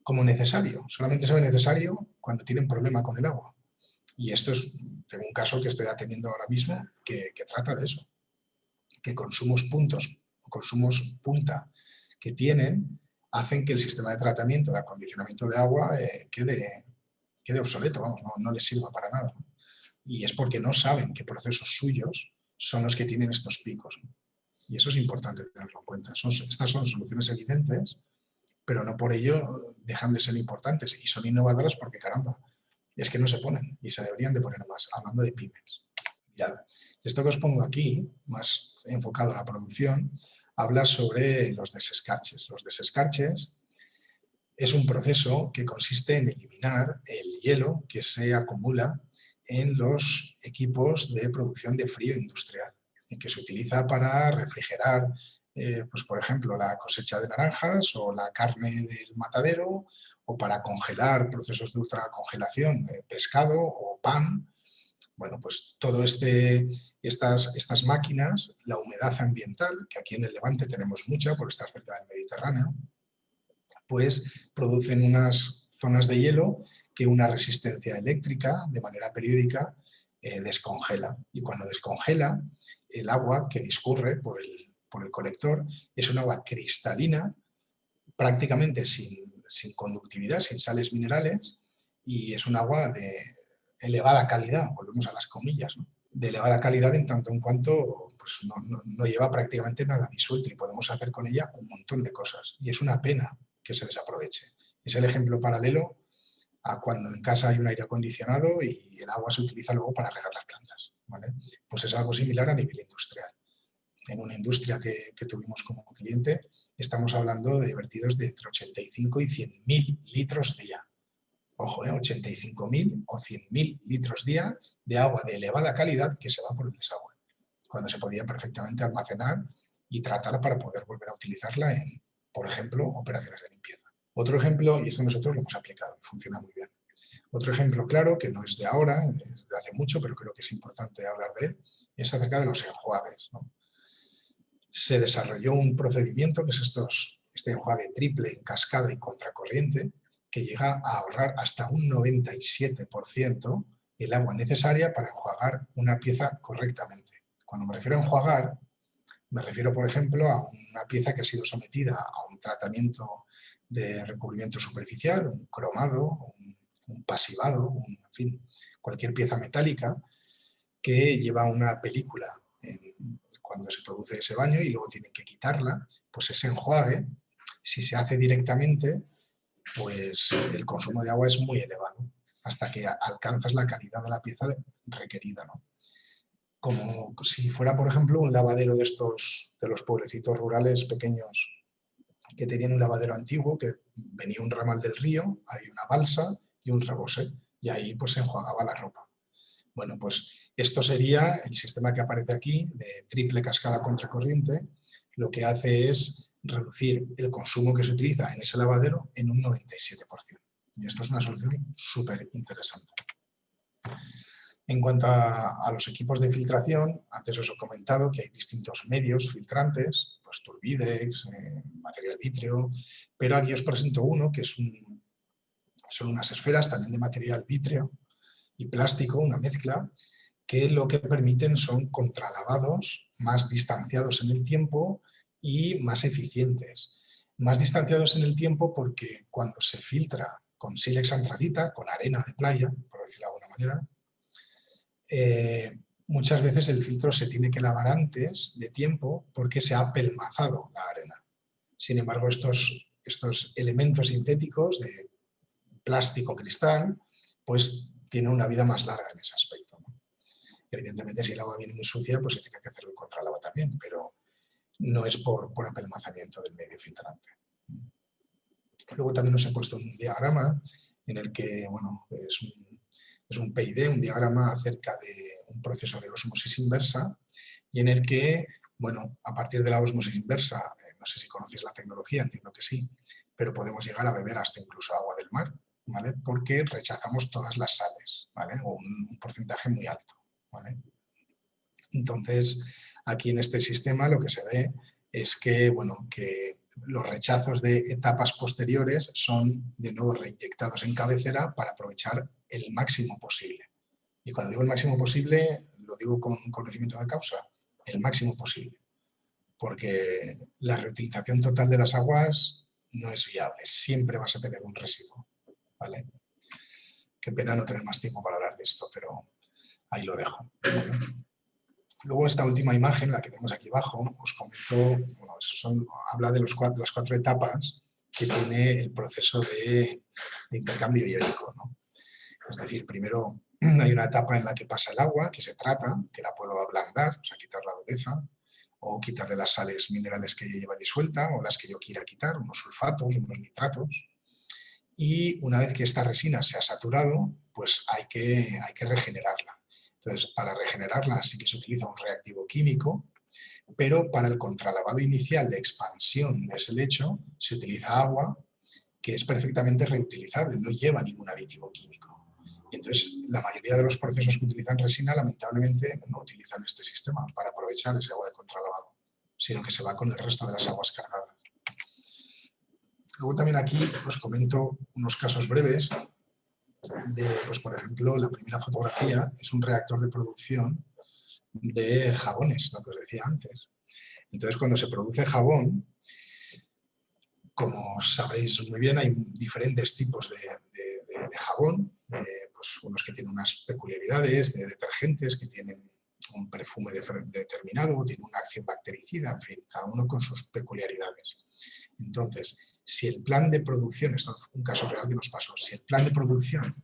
S1: como necesario, solamente se ve necesario cuando tienen problema con el agua. Y esto tengo un caso que estoy atendiendo ahora mismo que trata de eso, que consumos punta que tienen hacen que el sistema de tratamiento, de acondicionamiento de agua quede obsoleto, vamos, no les sirva para nada. Y es porque no saben qué procesos suyos son los que tienen estos picos. Y eso es importante tenerlo en cuenta. Estas son soluciones evidentes, pero no por ello dejan de ser importantes y son innovadoras porque, caramba, es que no se ponen y se deberían de poner más, hablando de pymes. Mirad, esto que os pongo aquí, más enfocado a la producción, habla sobre los desescarches. Los desescarches es un proceso que consiste en eliminar el hielo que se acumula en los equipos de producción de frío industrial, y que se utiliza para refrigerar, pues por ejemplo, la cosecha de naranjas o la carne del matadero, o para congelar procesos de ultracongelación, pescado o pan. Bueno, pues todo estas máquinas, la humedad ambiental, que aquí en el Levante tenemos mucha por estar cerca del Mediterráneo, pues producen unas zonas de hielo que una resistencia eléctrica de manera periódica descongela. Y cuando descongela, el agua que discurre por el colector es un agua cristalina, prácticamente sin conductividad, sin sales minerales, y es un agua de elevada calidad, volvemos a las comillas, ¿no? De elevada calidad en tanto en cuanto pues, no lleva prácticamente nada disuelto y podemos hacer con ella un montón de cosas. Y es una pena que se desaproveche. Es el ejemplo paralelo a cuando en casa hay un aire acondicionado y el agua se utiliza luego para regar las plantas, ¿vale? Pues es algo similar a nivel industrial. En una industria que tuvimos como cliente, estamos hablando de vertidos de entre 85 y 100.000 litros día. Ojo, 85.000 o 100.000 litros día de agua de elevada calidad que se va por el desagüe, cuando se podía perfectamente almacenar y tratar para poder volver a utilizarla en, por ejemplo, operaciones de limpieza. Otro ejemplo, y esto nosotros lo hemos aplicado, funciona muy bien. Otro ejemplo claro, que no es de ahora, es de hace mucho, pero creo que es importante hablar de él, es acerca de los enjuagues, ¿no? Se desarrolló un procedimiento que es este enjuague triple en cascada y contracorriente, que llega a ahorrar hasta un 97% el agua necesaria para enjuagar una pieza correctamente. Cuando me refiero a enjuagar, me refiero, por ejemplo, a una pieza que ha sido sometida a un tratamiento de recubrimiento superficial, un cromado, un pasivado, en fin, cualquier pieza metálica que lleva una película cuando se produce ese baño y luego tienen que quitarla. Pues ese enjuague, si se hace directamente, pues el consumo de agua es muy elevado hasta que alcanzas la calidad de la pieza requerida, ¿no? Como si fuera, por ejemplo, un lavadero de los pueblecitos rurales pequeños que tenían un lavadero antiguo, que venía un ramal del río, hay una balsa y un rebose, y ahí pues se enjuagaba la ropa. Bueno, pues esto sería el sistema que aparece aquí de triple cascada contracorriente. Lo que hace es reducir el consumo que se utiliza en ese lavadero en un 97%. Y esto es una solución súper interesante. En cuanto a los equipos de filtración, antes os he comentado que hay distintos medios filtrantes, pues Turbidex, material vítreo, pero aquí os presento uno que son unas esferas también de material vítreo y plástico, una mezcla, que lo que permiten son contralavados más distanciados en el tiempo y más eficientes. Más distanciados en el tiempo porque cuando se filtra con sílex antracita, con arena de playa, por decirlo de alguna manera, muchas veces el filtro se tiene que lavar antes de tiempo porque se ha pelmazado la arena. Sin embargo, estos elementos sintéticos de plástico, cristal, pues tienen una vida más larga en ese aspecto, ¿no? Evidentemente, si el agua viene muy sucia, pues se tiene que hacer el contralava también, pero no es por apelmazamiento del medio filtrante. Luego también os he puesto un diagrama en el que, bueno, es un PID, un diagrama acerca de un proceso de osmosis inversa y en el que, bueno, a partir de la osmosis inversa, no sé si conocéis la tecnología, entiendo que sí, pero podemos llegar a beber hasta incluso agua del mar, ¿vale? Porque rechazamos todas las sales, ¿vale? O un porcentaje muy alto, ¿vale? Entonces, aquí en este sistema lo que se ve es que, bueno, que los rechazos de etapas posteriores son de nuevo reinyectados en cabecera para aprovechar el máximo posible. Y cuando digo el máximo posible, lo digo con conocimiento de causa, el máximo posible. Porque la reutilización total de las aguas no es viable, siempre vas a tener un residuo, ¿vale? Qué pena no tener más tiempo para hablar de esto, pero ahí lo dejo, ¿vale? Luego esta última imagen, la que tenemos aquí abajo, os comento, bueno, habla de las cuatro etapas que tiene el proceso de intercambio iónico, ¿no? Es decir, primero hay una etapa en la que pasa el agua, que se trata, que la puedo ablandar, o sea, quitar la dureza, o quitarle las sales minerales que lleva disuelta, o las que yo quiera quitar, unos sulfatos, unos nitratos. y una vez que esta resina se ha saturado, pues hay que regenerarla. Entonces, para regenerarla sí que se utiliza un reactivo químico, pero para el contralavado inicial de expansión de ese lecho se utiliza agua que es perfectamente reutilizable, no lleva ningún aditivo químico. Y entonces, la mayoría de los procesos que utilizan resina, lamentablemente, no utilizan este sistema para aprovechar ese agua de contralavado, sino que se va con el resto de las aguas cargadas. Luego también aquí os comento unos casos breves de, pues por ejemplo, la primera fotografía es un reactor de producción de jabones, lo que os decía antes. Entonces, cuando se produce jabón, como sabréis muy bien, hay diferentes tipos de jabón, pues unos que tienen unas peculiaridades, de detergentes que tienen un perfume determinado, tienen una acción bactericida, en fin, cada uno con sus peculiaridades. Entonces, si el plan de producción, esto es un caso real que nos pasó, si el plan de producción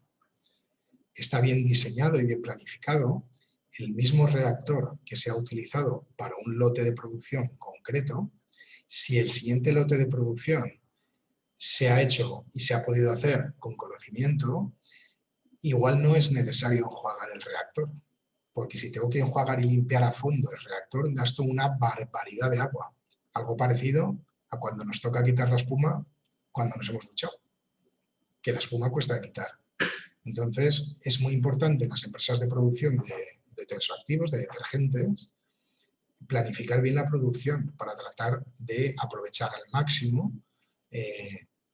S1: está bien diseñado y bien planificado, el mismo reactor que se ha utilizado para un lote de producción concreto, si el siguiente lote de producción se ha hecho y se ha podido hacer con conocimiento, igual no es necesario enjuagar el reactor, porque si tengo que enjuagar y limpiar a fondo el reactor, gasto una barbaridad de agua. Algo parecido a cuando nos toca quitar la espuma cuando nos hemos duchado, que la espuma cuesta quitar. Entonces, es muy importante en las empresas de producción de tensoactivos, de detergentes, planificar bien la producción para tratar de aprovechar al máximo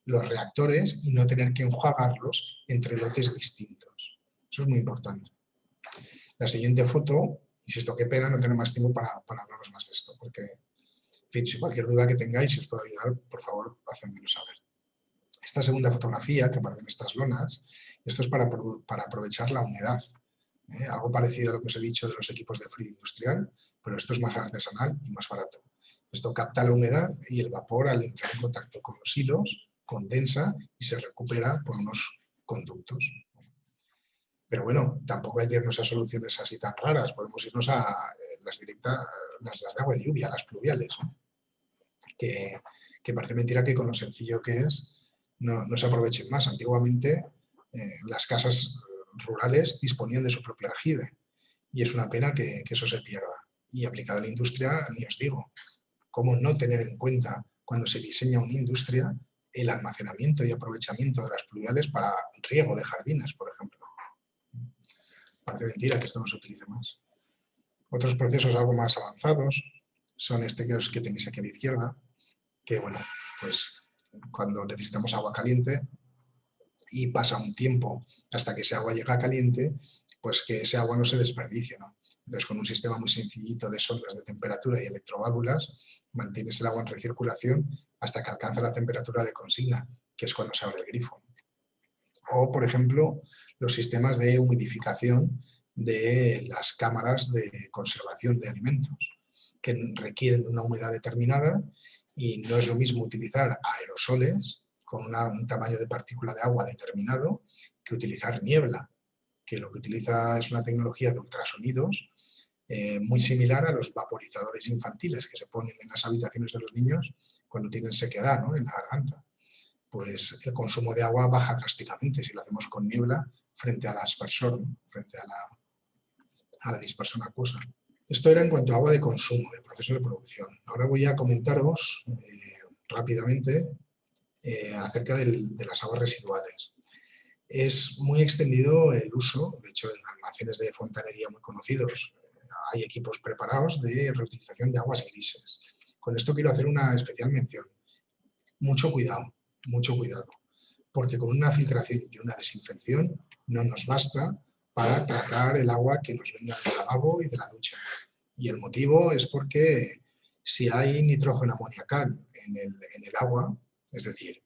S1: los reactores y no tener que enjuagarlos entre lotes distintos. Eso es muy importante. La siguiente foto, insisto, qué pena no tener más tiempo para hablaros más de esto, porque, en fin, si cualquier duda que tengáis, si os puedo ayudar, por favor, hacedmelo saber. Esta segunda fotografía, que aparece en estas lonas, esto es para aprovechar la humedad. Algo parecido a lo que os he dicho de los equipos de frío industrial, pero esto es más artesanal y más barato. Esto capta la humedad y el vapor, al entrar en contacto con los hilos, condensa y se recupera por unos conductos. Pero bueno, tampoco hay que irnos a soluciones así tan raras, podemos irnos a las directas, las de agua de lluvia, las pluviales, ¿no? que parece mentira que con lo sencillo que es no se aprovechen más. Antiguamente las casas rurales disponían de su propio aljibe y es una pena que eso se pierda. Y aplicado a la industria, ni os digo, cómo no tener en cuenta cuando se diseña una industria el almacenamiento y aprovechamiento de las pluviales para riego de jardines, por ejemplo. Parece mentira que esto no se utilice más. Otros procesos algo más avanzados son este que tenéis aquí a la izquierda, que bueno, pues cuando necesitamos agua caliente y pasa un tiempo hasta que ese agua llega caliente, pues que ese agua no se desperdicie, ¿no? Entonces, con un sistema muy sencillito de sondas de temperatura y electroválvulas, mantienes el agua en recirculación hasta que alcanza la temperatura de consigna, que es cuando se abre el grifo. O, por ejemplo, los sistemas de humidificación de las cámaras de conservación de alimentos, que requieren de una humedad determinada y no es lo mismo utilizar aerosoles con un tamaño de partícula de agua determinado que utilizar niebla, que lo que utiliza es una tecnología de ultrasonidos muy similar a los vaporizadores infantiles que se ponen en las habitaciones de los niños cuando tienen sequedad, ¿no?, en la garganta. Pues el consumo de agua baja drásticamente si lo hacemos con niebla frente al aspersor, ¿no?, frente a la dispersión acuosa. Esto era en cuanto a agua de consumo, de proceso de producción. Ahora voy a comentaros rápidamente acerca de las aguas residuales. Es muy extendido el uso, de hecho en almacenes de fontanería muy conocidos hay equipos preparados de reutilización de aguas grises. Con esto quiero hacer una especial mención. Mucho cuidado, porque con una filtración y una desinfección no nos basta para tratar el agua que nos venga del lavabo y de la ducha. Y el motivo es porque si hay nitrógeno amoniacal en el agua, es decir,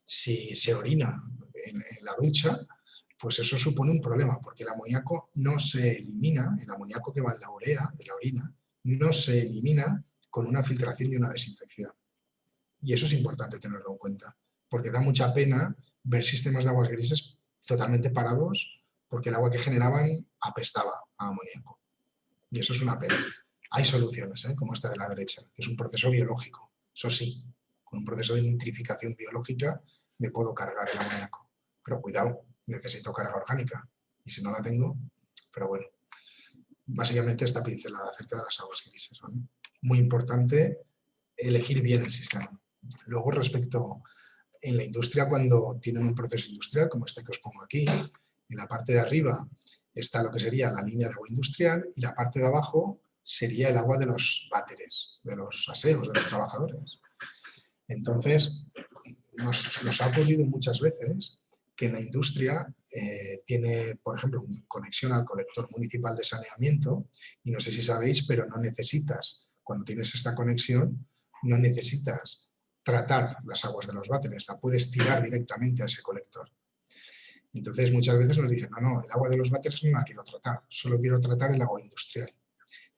S1: si se orina en la ducha, pues eso supone un problema, porque el amoníaco no se elimina, el amoníaco que va en la urea de la orina, no se elimina con una filtración y una desinfección. Y eso es importante tenerlo en cuenta, porque da mucha pena ver sistemas de aguas grises totalmente parados porque el agua que generaban apestaba a amoníaco. Y eso es una pena. Hay soluciones, como esta de la derecha, que es un proceso biológico, eso sí, Con un proceso de nitrificación biológica me puedo cargar el amoníaco. Pero cuidado, necesito carga orgánica. Y si no la tengo, pero bueno. Básicamente esta pincelada acerca de las aguas grises, ¿vale? Muy importante elegir bien el sistema. Luego, respecto en la industria, cuando tienen un proceso industrial, como este que os pongo aquí, en la parte de arriba está lo que sería la línea de agua industrial y la parte de abajo sería el agua de los váteres, de los aseos, de los trabajadores. Entonces, nos ha ocurrido muchas veces que en la industria tiene, por ejemplo, conexión al colector municipal de saneamiento y no sé si sabéis, pero no necesitas, cuando tienes esta conexión, no necesitas tratar las aguas de los váteres, la puedes tirar directamente a ese colector. Entonces, muchas veces nos dicen, no, el agua de los váteres no la quiero tratar, solo quiero tratar el agua industrial.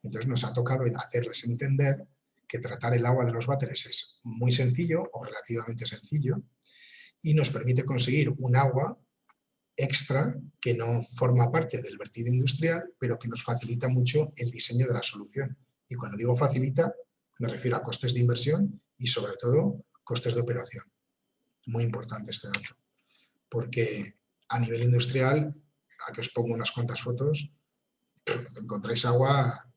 S1: Entonces, nos ha tocado hacerles entender que tratar el agua de los váteres es muy sencillo o relativamente sencillo y nos permite conseguir un agua extra que no forma parte del vertido industrial, pero que nos facilita mucho el diseño de la solución. Y cuando digo facilita, me refiero a costes de inversión y sobre todo costes de operación. Muy importante este dato, porque a nivel industrial, aquí os pongo unas cuantas fotos, encontráis agua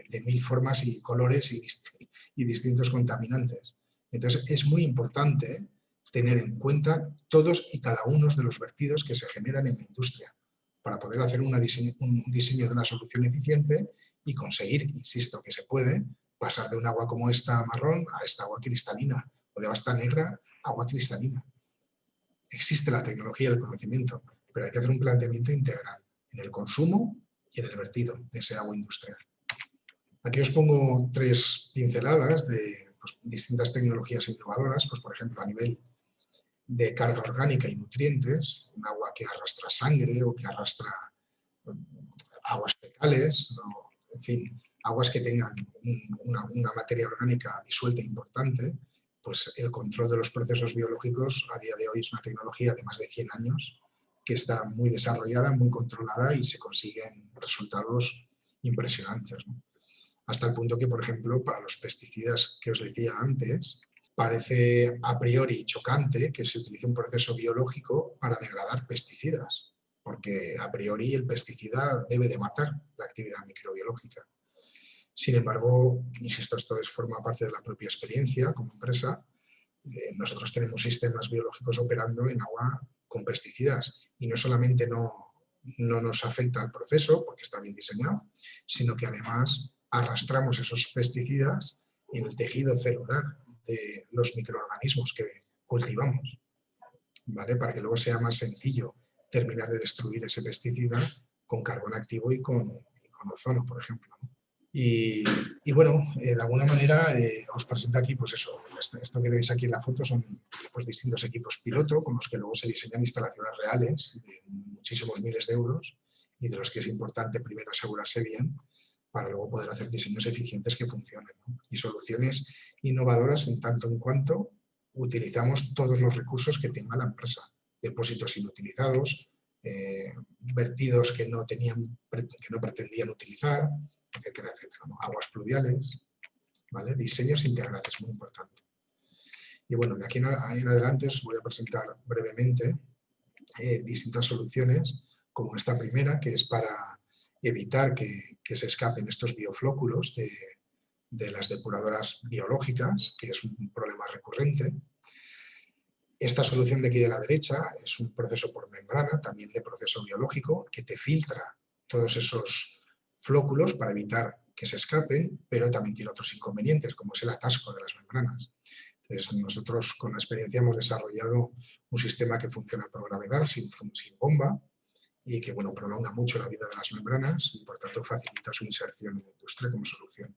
S1: de mil formas y colores y distintos contaminantes. Entonces es muy importante tener en cuenta todos y cada uno de los vertidos que se generan en la industria para poder hacer un diseño de una solución eficiente y conseguir, insisto, que se puede pasar de un agua como esta marrón a esta agua cristalina o de esta negra a agua cristalina. Existe la tecnología y el conocimiento, pero hay que hacer un planteamiento integral en el consumo y en el vertido de ese agua industrial. Aquí os pongo 3 pinceladas de distintas tecnologías innovadoras, pues por ejemplo a nivel de carga orgánica y nutrientes, un agua que arrastra sangre o que arrastra aguas fecales, en fin, aguas que tengan una materia orgánica disuelta importante, pues el control de los procesos biológicos a día de hoy es una tecnología de más de 100 años que está muy desarrollada, muy controlada y se consiguen resultados impresionantes, ¿no? Hasta el punto que, por ejemplo, para los pesticidas que os decía antes, parece a priori chocante que se utilice un proceso biológico para degradar pesticidas, porque a priori el pesticida debe de matar la actividad microbiológica. Sin embargo, insisto, esto forma parte de la propia experiencia como empresa. Nosotros tenemos sistemas biológicos operando en agua con pesticidas y no solamente no nos afecta al proceso porque está bien diseñado, sino que además arrastramos esos pesticidas en el tejido celular de los microorganismos que cultivamos, ¿vale? Para que luego sea más sencillo terminar de destruir ese pesticida con carbón activo y con ozono, por ejemplo. Y bueno, de alguna manera os presento aquí, pues eso, esto que veis aquí en la foto son pues, distintos equipos piloto con los que luego se diseñan instalaciones reales de muchísimos miles de euros y de los que es importante primero asegurarse bien para luego poder hacer diseños eficientes que funcionen, ¿no? Y soluciones innovadoras en tanto en cuanto utilizamos todos los recursos que tenga la empresa, depósitos inutilizados, vertidos que no pretendían utilizar, etcétera, etcétera, ¿no? Aguas pluviales, ¿vale? Diseños integrales, muy importante. Y bueno, de aquí en adelante os voy a presentar brevemente distintas soluciones, como esta primera, que es para evitar que se escapen estos bioflóculos de las depuradoras biológicas, que es un problema recurrente. Esta solución de aquí de la derecha es un proceso por membrana, también de proceso biológico, que te filtra todos esos flóculos para evitar que se escapen, pero también tiene otros inconvenientes, como es el atasco de las membranas. Entonces, nosotros con la experiencia hemos desarrollado un sistema que funciona por gravedad, sin bomba, y que bueno, prolonga mucho la vida de las membranas y por tanto facilita su inserción en la industria como solución.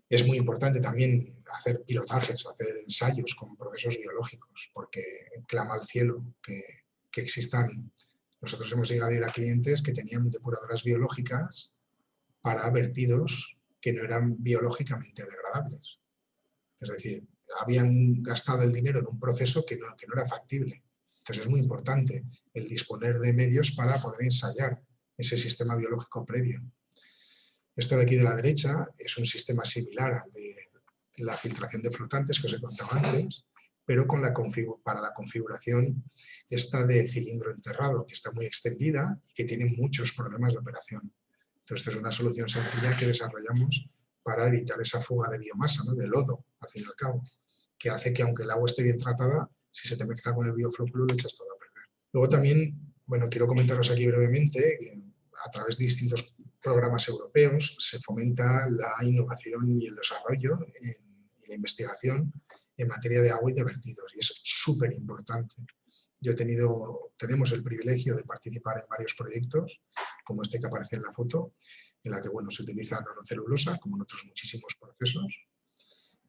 S1: Es muy importante también hacer pilotajes, hacer ensayos con procesos biológicos, porque clama al cielo que existan. Nosotros hemos llegado a ir a clientes que tenían depuradoras biológicas para vertidos que no eran biológicamente degradables. Es decir, habían gastado el dinero en un proceso que no era factible. Entonces es muy importante el disponer de medios para poder ensayar ese sistema biológico previo. Esto de aquí de la derecha es un sistema similar al la filtración de flotantes que os he contado antes, pero con para la configuración esta de cilindro enterrado, que está muy extendida y que tiene muchos problemas de operación. Entonces, es una solución sencilla que desarrollamos para evitar esa fuga de biomasa, ¿no? De lodo, al fin y al cabo, que hace que aunque el agua esté bien tratada, si se te mezcla con el bioflúculo lo echas todo a perder. Luego también, bueno, quiero comentaros aquí brevemente que a través de distintos programas europeos se fomenta la innovación y el desarrollo y la investigación en materia de agua y de vertidos, y es súper importante. Tenemos el privilegio de participar en varios proyectos, como este que aparece en la foto, en la que bueno, se utiliza nanocelulosa, como en otros muchísimos procesos,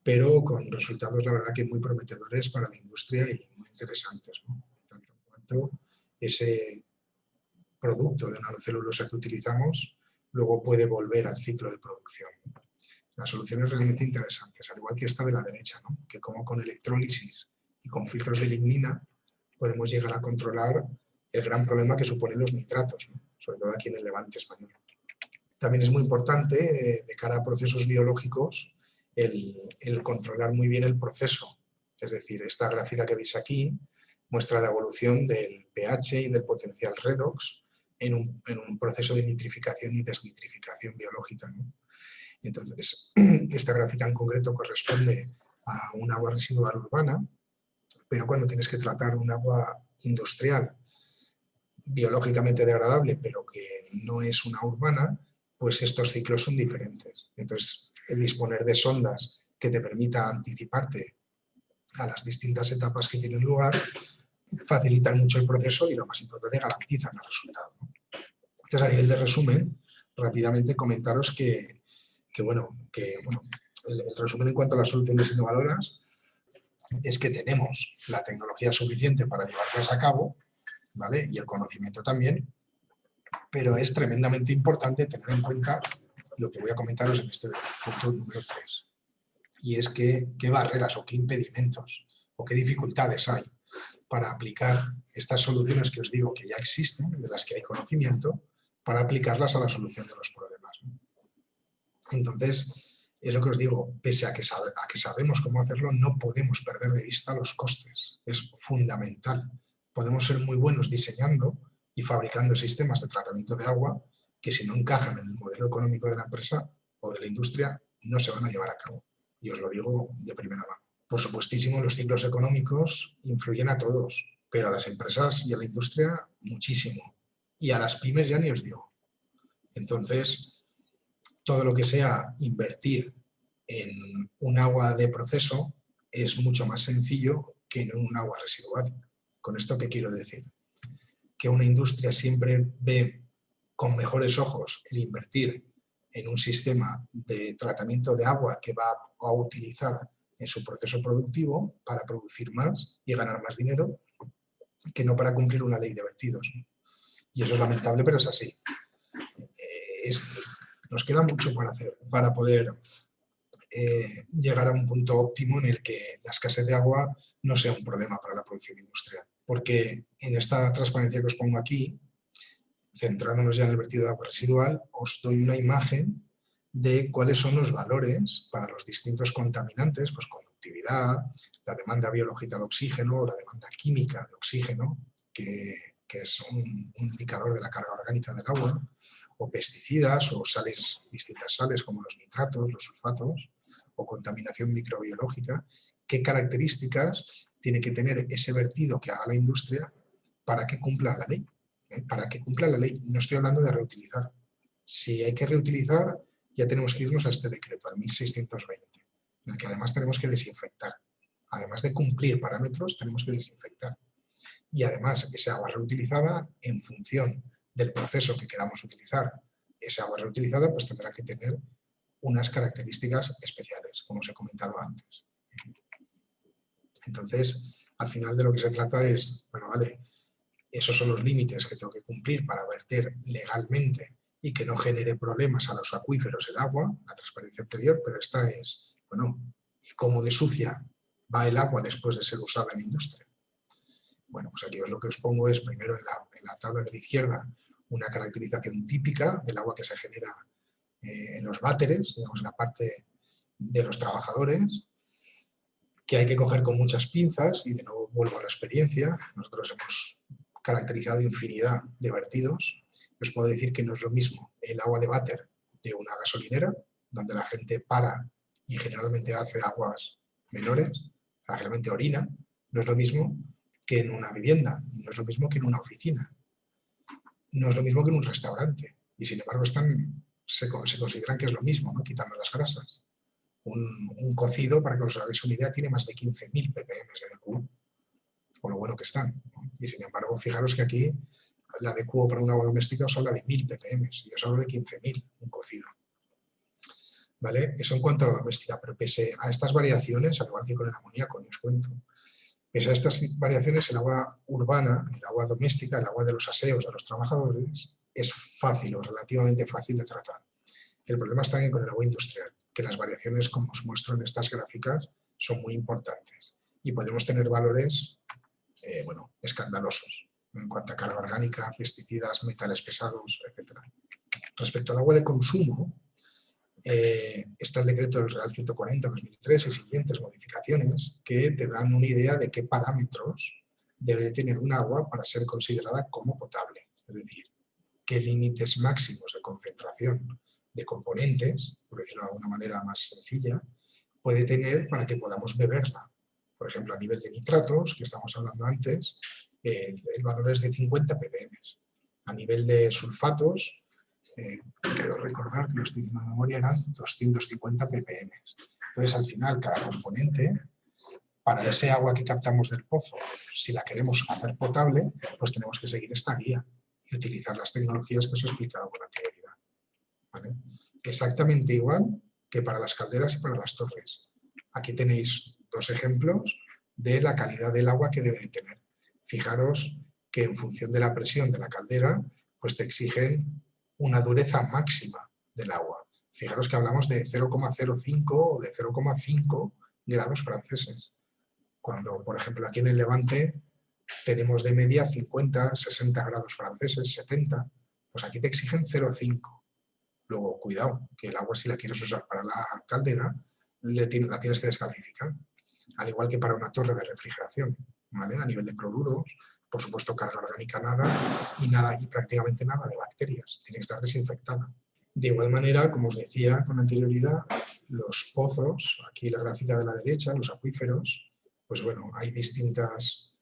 S1: pero con resultados, la verdad, que muy prometedores para la industria y muy interesantes, ¿no? Tanto en cuanto ese producto de nanocelulosa que utilizamos luego puede volver al ciclo de producción. Las soluciones realmente interesantes, al igual que esta de la derecha, ¿no? Que como con electrólisis y con filtros de lignina podemos llegar a controlar el gran problema que suponen los nitratos, ¿no? Sobre todo aquí en el Levante español. También es muy importante, de cara a procesos biológicos, el controlar muy bien el proceso. Es decir, esta gráfica que veis aquí muestra la evolución del pH y del potencial redox en un proceso de nitrificación y desnitrificación biológica, ¿no? Entonces, esta gráfica en concreto corresponde a un agua residual urbana, pero cuando tienes que tratar un agua industrial biológicamente degradable, pero que no es una urbana, pues estos ciclos son diferentes. Entonces, el disponer de sondas que te permita anticiparte a las distintas etapas que tienen lugar facilitan mucho el proceso y, lo más importante, garantizan el resultado, ¿no? Entonces, a nivel de resumen, rápidamente comentaros que el resumen en cuanto a las soluciones innovadoras es que tenemos la tecnología suficiente para llevarlas a cabo, ¿vale? Y el conocimiento también, pero es tremendamente importante tener en cuenta lo que voy a comentaros en este punto número 3. Y es qué barreras o qué impedimentos o qué dificultades hay para aplicar estas soluciones que os digo que ya existen, de las que hay conocimiento, para aplicarlas a la solución de los problemas, ¿no? Entonces, es lo que os digo, pese a que sabemos cómo hacerlo, no podemos perder de vista los costes. Es fundamental. Podemos ser muy buenos diseñando y fabricando sistemas de tratamiento de agua que, si no encajan en el modelo económico de la empresa o de la industria, no se van a llevar a cabo. Y os lo digo de primera mano. Por supuestísimo, los ciclos económicos influyen a todos, pero a las empresas y a la industria muchísimo. Y a las pymes ya ni os digo. Entonces, todo lo que sea invertir en un agua de proceso es mucho más sencillo que en un agua residual. ¿Con esto qué quiero decir? Que una industria siempre ve con mejores ojos el invertir en un sistema de tratamiento de agua que va a utilizar en su proceso productivo para producir más y ganar más dinero, que no para cumplir una ley de vertidos. Y eso es lamentable, pero es así. Nos queda mucho por hacer para poder llegar a un punto óptimo en el que la escasez de agua no sea un problema para la producción industrial. Porque en esta transparencia que os pongo aquí, centrándonos ya en el vertido de agua residual, os doy una imagen de cuáles son los valores para los distintos contaminantes, pues conductividad, la demanda biológica de oxígeno, la demanda química de oxígeno, que es un indicador de la carga orgánica del agua, o pesticidas o distintas sales como los nitratos, los sulfatos, o contaminación microbiológica. ¿Qué características tiene que tener ese vertido que haga la industria para que cumpla la ley? Para que cumpla la ley. No estoy hablando de reutilizar. Si hay que reutilizar, ya tenemos que irnos a este decreto, al 1620, en el que además tenemos que desinfectar. Además de cumplir parámetros, tenemos que desinfectar. Y además, esa agua reutilizada, en función del proceso que queramos utilizar, esa agua reutilizada pues tendrá que tener unas características especiales, como os he comentado antes. Entonces, al final de lo que se trata es, bueno, vale, esos son los límites que tengo que cumplir para verter legalmente y que no genere problemas a los acuíferos el agua, la transparencia anterior, pero esta es, bueno, ¿y cómo de sucia va el agua después de ser usada en la industria? Bueno, pues aquí lo que os pongo es, primero en la tabla de la izquierda, una caracterización típica del agua que se genera en los váteres, digamos, en la parte de los trabajadores, que hay que coger con muchas pinzas, y de nuevo vuelvo a la experiencia. Nosotros hemos caracterizado infinidad de vertidos. Os puedo decir que no es lo mismo el agua de váter de una gasolinera, donde la gente para y generalmente hace aguas menores, o sea, generalmente orina, no es lo mismo que en una vivienda, no es lo mismo que en una oficina, no es lo mismo que en un restaurante, y sin embargo se consideran que es lo mismo, ¿no? Quitando las grasas. Un cocido, para que os hagáis una idea, tiene más de 15.000 ppm de DQO, por lo bueno que están, ¿no? Y sin embargo, fijaros que aquí la DQO para un agua doméstica os habla de 1.000 ppm, y os hablo de 15.000, un cocido. ¿Vale? Eso en cuanto a la doméstica, pero pese a estas variaciones, al igual que con el amoníaco, os cuento, pese a estas variaciones, el agua urbana, el agua doméstica, el agua de los aseos de los trabajadores, es fácil o relativamente fácil de tratar. El problema está con el agua industrial, que las variaciones, como os muestro en estas gráficas, son muy importantes y podemos tener valores bueno, escandalosos en cuanto a carga orgánica, pesticidas, metales pesados, etc. Respecto al agua de consumo, está el decreto del Real 140/2003 y siguientes modificaciones que te dan una idea de qué parámetros debe de tener un agua para ser considerada como potable. Es decir, qué límites máximos de concentración de componentes, por decirlo de alguna manera más sencilla, puede tener para que podamos beberla. Por ejemplo, a nivel de nitratos, que estamos hablando antes, el valor es de 50 ppm. A nivel de sulfatos, creo recordar que lo estoy diciendo de memoria, eran 250 ppm. Entonces, al final, cada componente, para ese agua que captamos del pozo, si la queremos hacer potable, pues tenemos que seguir esta guía y utilizar las tecnologías que os he explicado con anterioridad. ¿Vale? Exactamente igual que para las calderas y para las torres. Aquí tenéis dos ejemplos de la calidad del agua que debe de tener. Fijaros que en función de la presión de la caldera, pues te exigen una dureza máxima del agua. Fijaros que hablamos de 0,05 o de 0,5 grados franceses. Cuando, por ejemplo, aquí en el Levante tenemos de media 50, 60 grados franceses, 70, pues aquí te exigen 0,5. Luego, cuidado, que el agua, si la quieres usar para la caldera, la tienes que descalcificar. Al igual que para una torre de refrigeración, ¿vale? A nivel de cloruros, por supuesto, carga orgánica nada y prácticamente nada de bacterias. Tiene que estar desinfectada. De igual manera, como os decía con anterioridad, los pozos, aquí la gráfica de la derecha, los acuíferos, pues bueno, hay distintos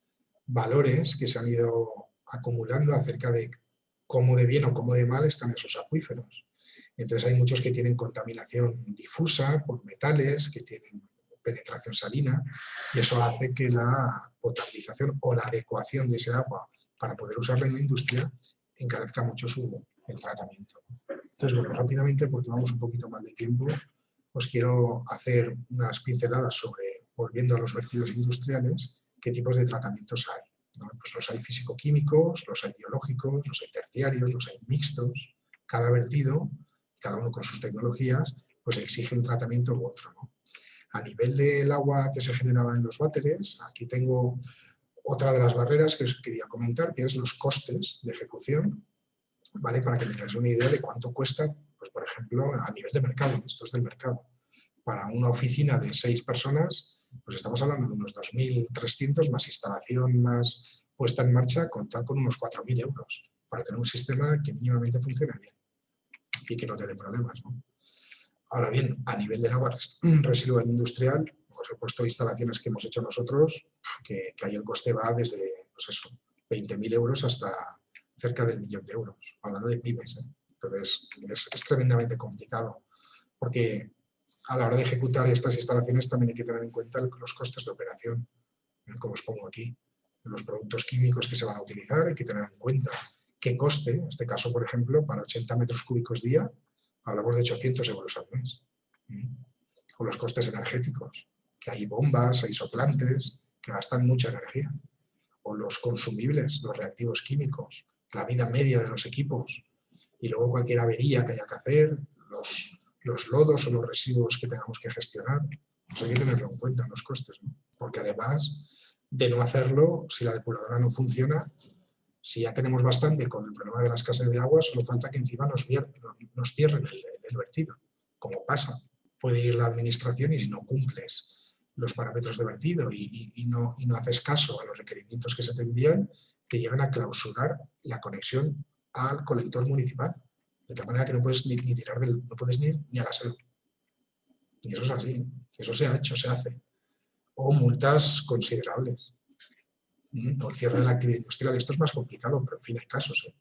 S1: valores que se han ido acumulando acerca de cómo de bien o cómo de mal están esos acuíferos. Entonces hay muchos que tienen contaminación difusa por metales, que tienen penetración salina, y eso hace que la potabilización o la adecuación de ese agua para poder usarla en la industria encarezca mucho el tratamiento. Entonces, bueno, rápidamente, porque vamos un poquito más de tiempo, os quiero hacer unas pinceladas sobre, volviendo a los vertidos industriales, qué tipos de tratamientos hay, ¿no? Pues los hay físico-químicos, los hay biológicos, los hay terciarios, los hay mixtos. Cada vertido, cada uno con sus tecnologías, pues exige un tratamiento u otro, ¿no? A nivel del agua que se generaba en los váteres, aquí tengo otra de las barreras que os quería comentar, que es los costes de ejecución, ¿vale? Para que tengáis una idea de cuánto cuesta, pues por ejemplo, a nivel de mercado, esto es del mercado. Para una oficina de 6 personas, pues estamos hablando de unos 2.300 más instalación, más puesta en marcha, contar con unos 4.000 euros para tener un sistema que mínimamente funcione bien y que no te dé problemas, ¿no? Ahora bien, a nivel del agua residual industrial, os he puesto instalaciones que hemos hecho nosotros, que ahí el coste va desde, pues eso, 20.000 euros hasta cerca del 1.000.000 de euros, hablando de pymes, ¿eh? Entonces, es tremendamente complicado, porque a la hora de ejecutar estas instalaciones también hay que tener en cuenta los costes de operación, ¿eh? Como os pongo aquí, los productos químicos que se van a utilizar, hay que tener en cuenta qué coste, en este caso, por ejemplo, para 80 metros cúbicos día, hablamos de 800 euros al mes. O los costes energéticos, que hay bombas, hay soplantes, que gastan mucha energía. O los consumibles, los reactivos químicos, la vida media de los equipos. Y luego cualquier avería que haya que hacer, los lodos o los residuos que tengamos que gestionar. Pues hay que tenerlo en cuenta en los costes, ¿no? Porque además de no hacerlo, si la depuradora no funciona, si ya tenemos bastante con el problema de la escasez de agua, solo falta que encima nos cierren el vertido, como pasa. puede ir la administración y si no cumples los parámetros de vertido y no haces caso a los requerimientos que se te envían, te llegan a clausurar la conexión al colector municipal. De tal manera que no puedes ni tirar no puedes ni a la selva. Y eso es así. Eso se ha hecho, se hace. O multas considerables. O el cierre de la actividad industrial. Esto es más complicado, pero en fin, hay casos.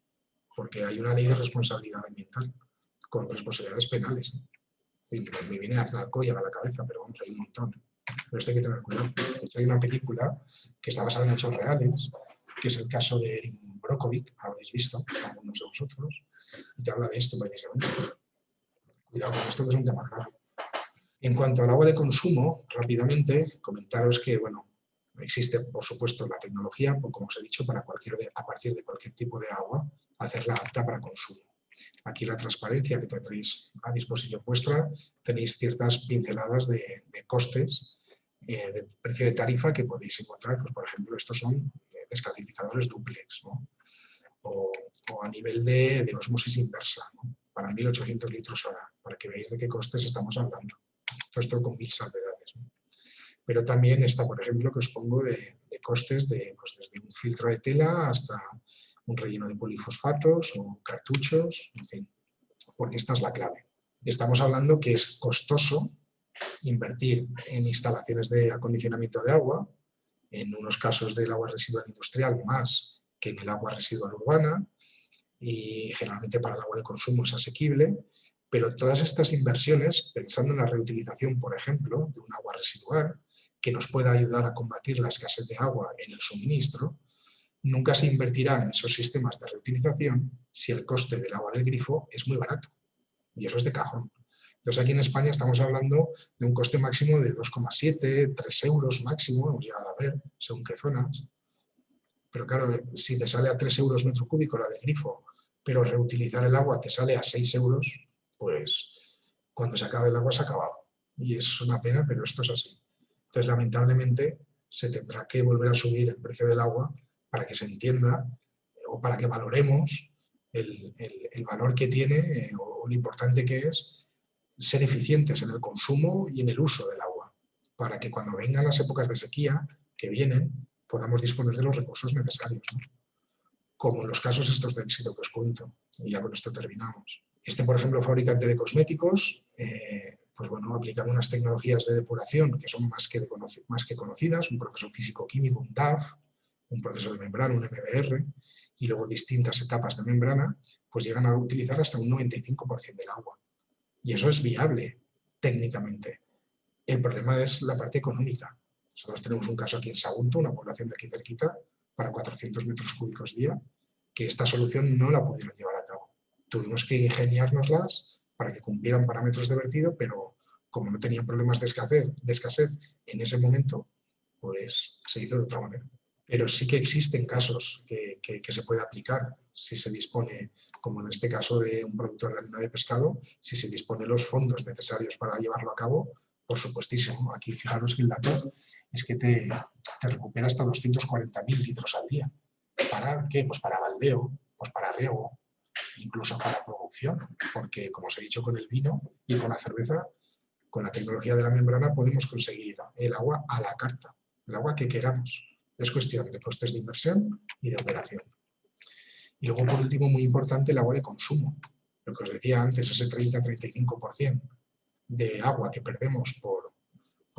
S1: Porque hay una ley de responsabilidad ambiental con responsabilidades penales. En fin, me viene Aznalcóllar a la cabeza, pero vamos, hay un montón. Pero esto hay que tener cuidado. De hecho, hay una película que está basada en hechos reales, que es el caso de Erin Brockovich, habréis visto, algunos de vosotros, y te habla de esto precisamente. Cuidado con esto, que es un tema grave. En cuanto al agua de consumo, rápidamente comentaros que, bueno, existe, por supuesto, la tecnología, como os he dicho, para a partir de cualquier tipo de agua, hacerla apta para consumo. Aquí la transparencia que tendréis a disposición vuestra, tenéis ciertas pinceladas de costes, de precio de tarifa que podéis encontrar, pues por ejemplo, estos son descalificadores dúplex, ¿no? o a nivel de osmosis inversa, ¿no? Para 1.800 litros hora, para que veáis de qué costes estamos hablando. Todo esto con 1000 salvedades, ¿no? Pero también está, por ejemplo, que os pongo de costes pues desde un filtro de tela hasta un relleno de polifosfatos o cartuchos, en fin, porque esta es la clave. Estamos hablando que es costoso invertir en instalaciones de acondicionamiento de agua, en unos casos del agua residual industrial más que en el agua residual urbana, y generalmente para el agua de consumo es asequible, pero todas estas inversiones, pensando en la reutilización, por ejemplo, de un agua residual, que nos pueda ayudar a combatir la escasez de agua en el suministro, nunca se invertirá en esos sistemas de reutilización si el coste del agua del grifo es muy barato. Y eso es de cajón. Entonces aquí en España estamos hablando de un coste máximo de 2,7, 3 euros máximo, hemos llegado a ver, según qué zonas. Pero claro, si te sale a 3 euros metro cúbico la del grifo, pero reutilizar el agua te sale a 6 euros, pues cuando se acabe el agua se ha acabado. Y es una pena, pero esto es así. Entonces, lamentablemente, se tendrá que volver a subir el precio del agua para que se entienda o para que valoremos el valor que tiene o lo importante que es ser eficientes en el consumo y en el uso del agua, para que cuando vengan las épocas de sequía que vienen, podamos disponer de los recursos necesarios, ¿no? Como en los casos estos de éxito que os cuento. Y ya con esto terminamos. Por ejemplo, fabricante de cosméticos, pues bueno, aplican unas tecnologías de depuración que son más que conocidas, un proceso físico-químico, un DAF, un proceso de membrana, un MBR, y luego distintas etapas de membrana, pues llegan a utilizar hasta un 95% del agua. Y eso es viable técnicamente. El problema es la parte económica. Nosotros tenemos un caso aquí en Sagunto, una población de aquí cerquita, para 400 metros cúbicos día, que esta solución no la pudieron llevar a cabo. Tuvimos que ingeniárnoslas para que cumplieran parámetros de vertido, pero como no tenían problemas de escasez en ese momento, pues se hizo de otra manera. Pero sí que existen casos que se puede aplicar si se dispone, como en este caso de un productor de harina de pescado, si se dispone los fondos necesarios para llevarlo a cabo, por supuestísimo. Aquí fijaros que el dato es que te recupera hasta 240.000 litros al día. ¿Para qué? Pues para baldeo, pues para riego, incluso para producción, porque como os he dicho con el vino y con la cerveza, con la tecnología de la membrana podemos conseguir el agua a la carta, el agua que queramos. Es cuestión de costes de inversión y de operación. Y luego, por último, muy importante, el agua de consumo. Lo que os decía antes, ese 30-35% de agua que perdemos por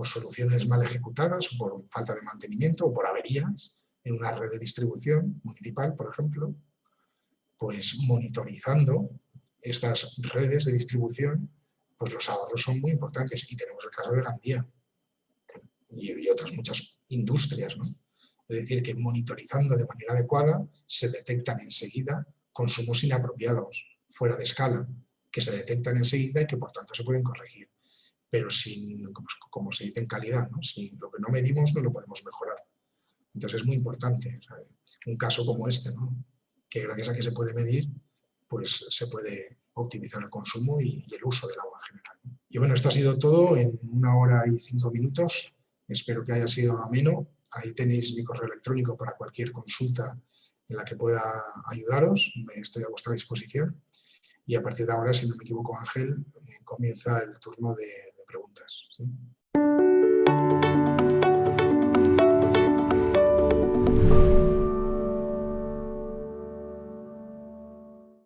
S1: soluciones mal ejecutadas, o por falta de mantenimiento, o por averías en una red de distribución municipal, por ejemplo, pues monitorizando estas redes de distribución, pues los ahorros son muy importantes. Y tenemos el caso de Gandía y otras muchas industrias, ¿no? Es decir, que monitorizando de manera adecuada se detectan enseguida consumos inapropiados, fuera de escala, que se detectan enseguida y que por tanto se pueden corregir. Pero sin, como se dice en calidad, ¿no? Si lo que no medimos no lo podemos mejorar. Entonces es muy importante, ¿sabes? Un caso como este, ¿no? Que gracias a que se puede medir, pues se puede optimizar el consumo y el uso del agua en general, ¿no? Y bueno, esto ha sido todo en 1 hora y 5 minutos. Espero que haya sido ameno. Ahí tenéis mi correo electrónico para cualquier consulta en la que pueda ayudaros. Estoy a vuestra disposición. Y a partir de ahora, si no me equivoco, Ángel, comienza el turno de preguntas. cosas, ¿sí?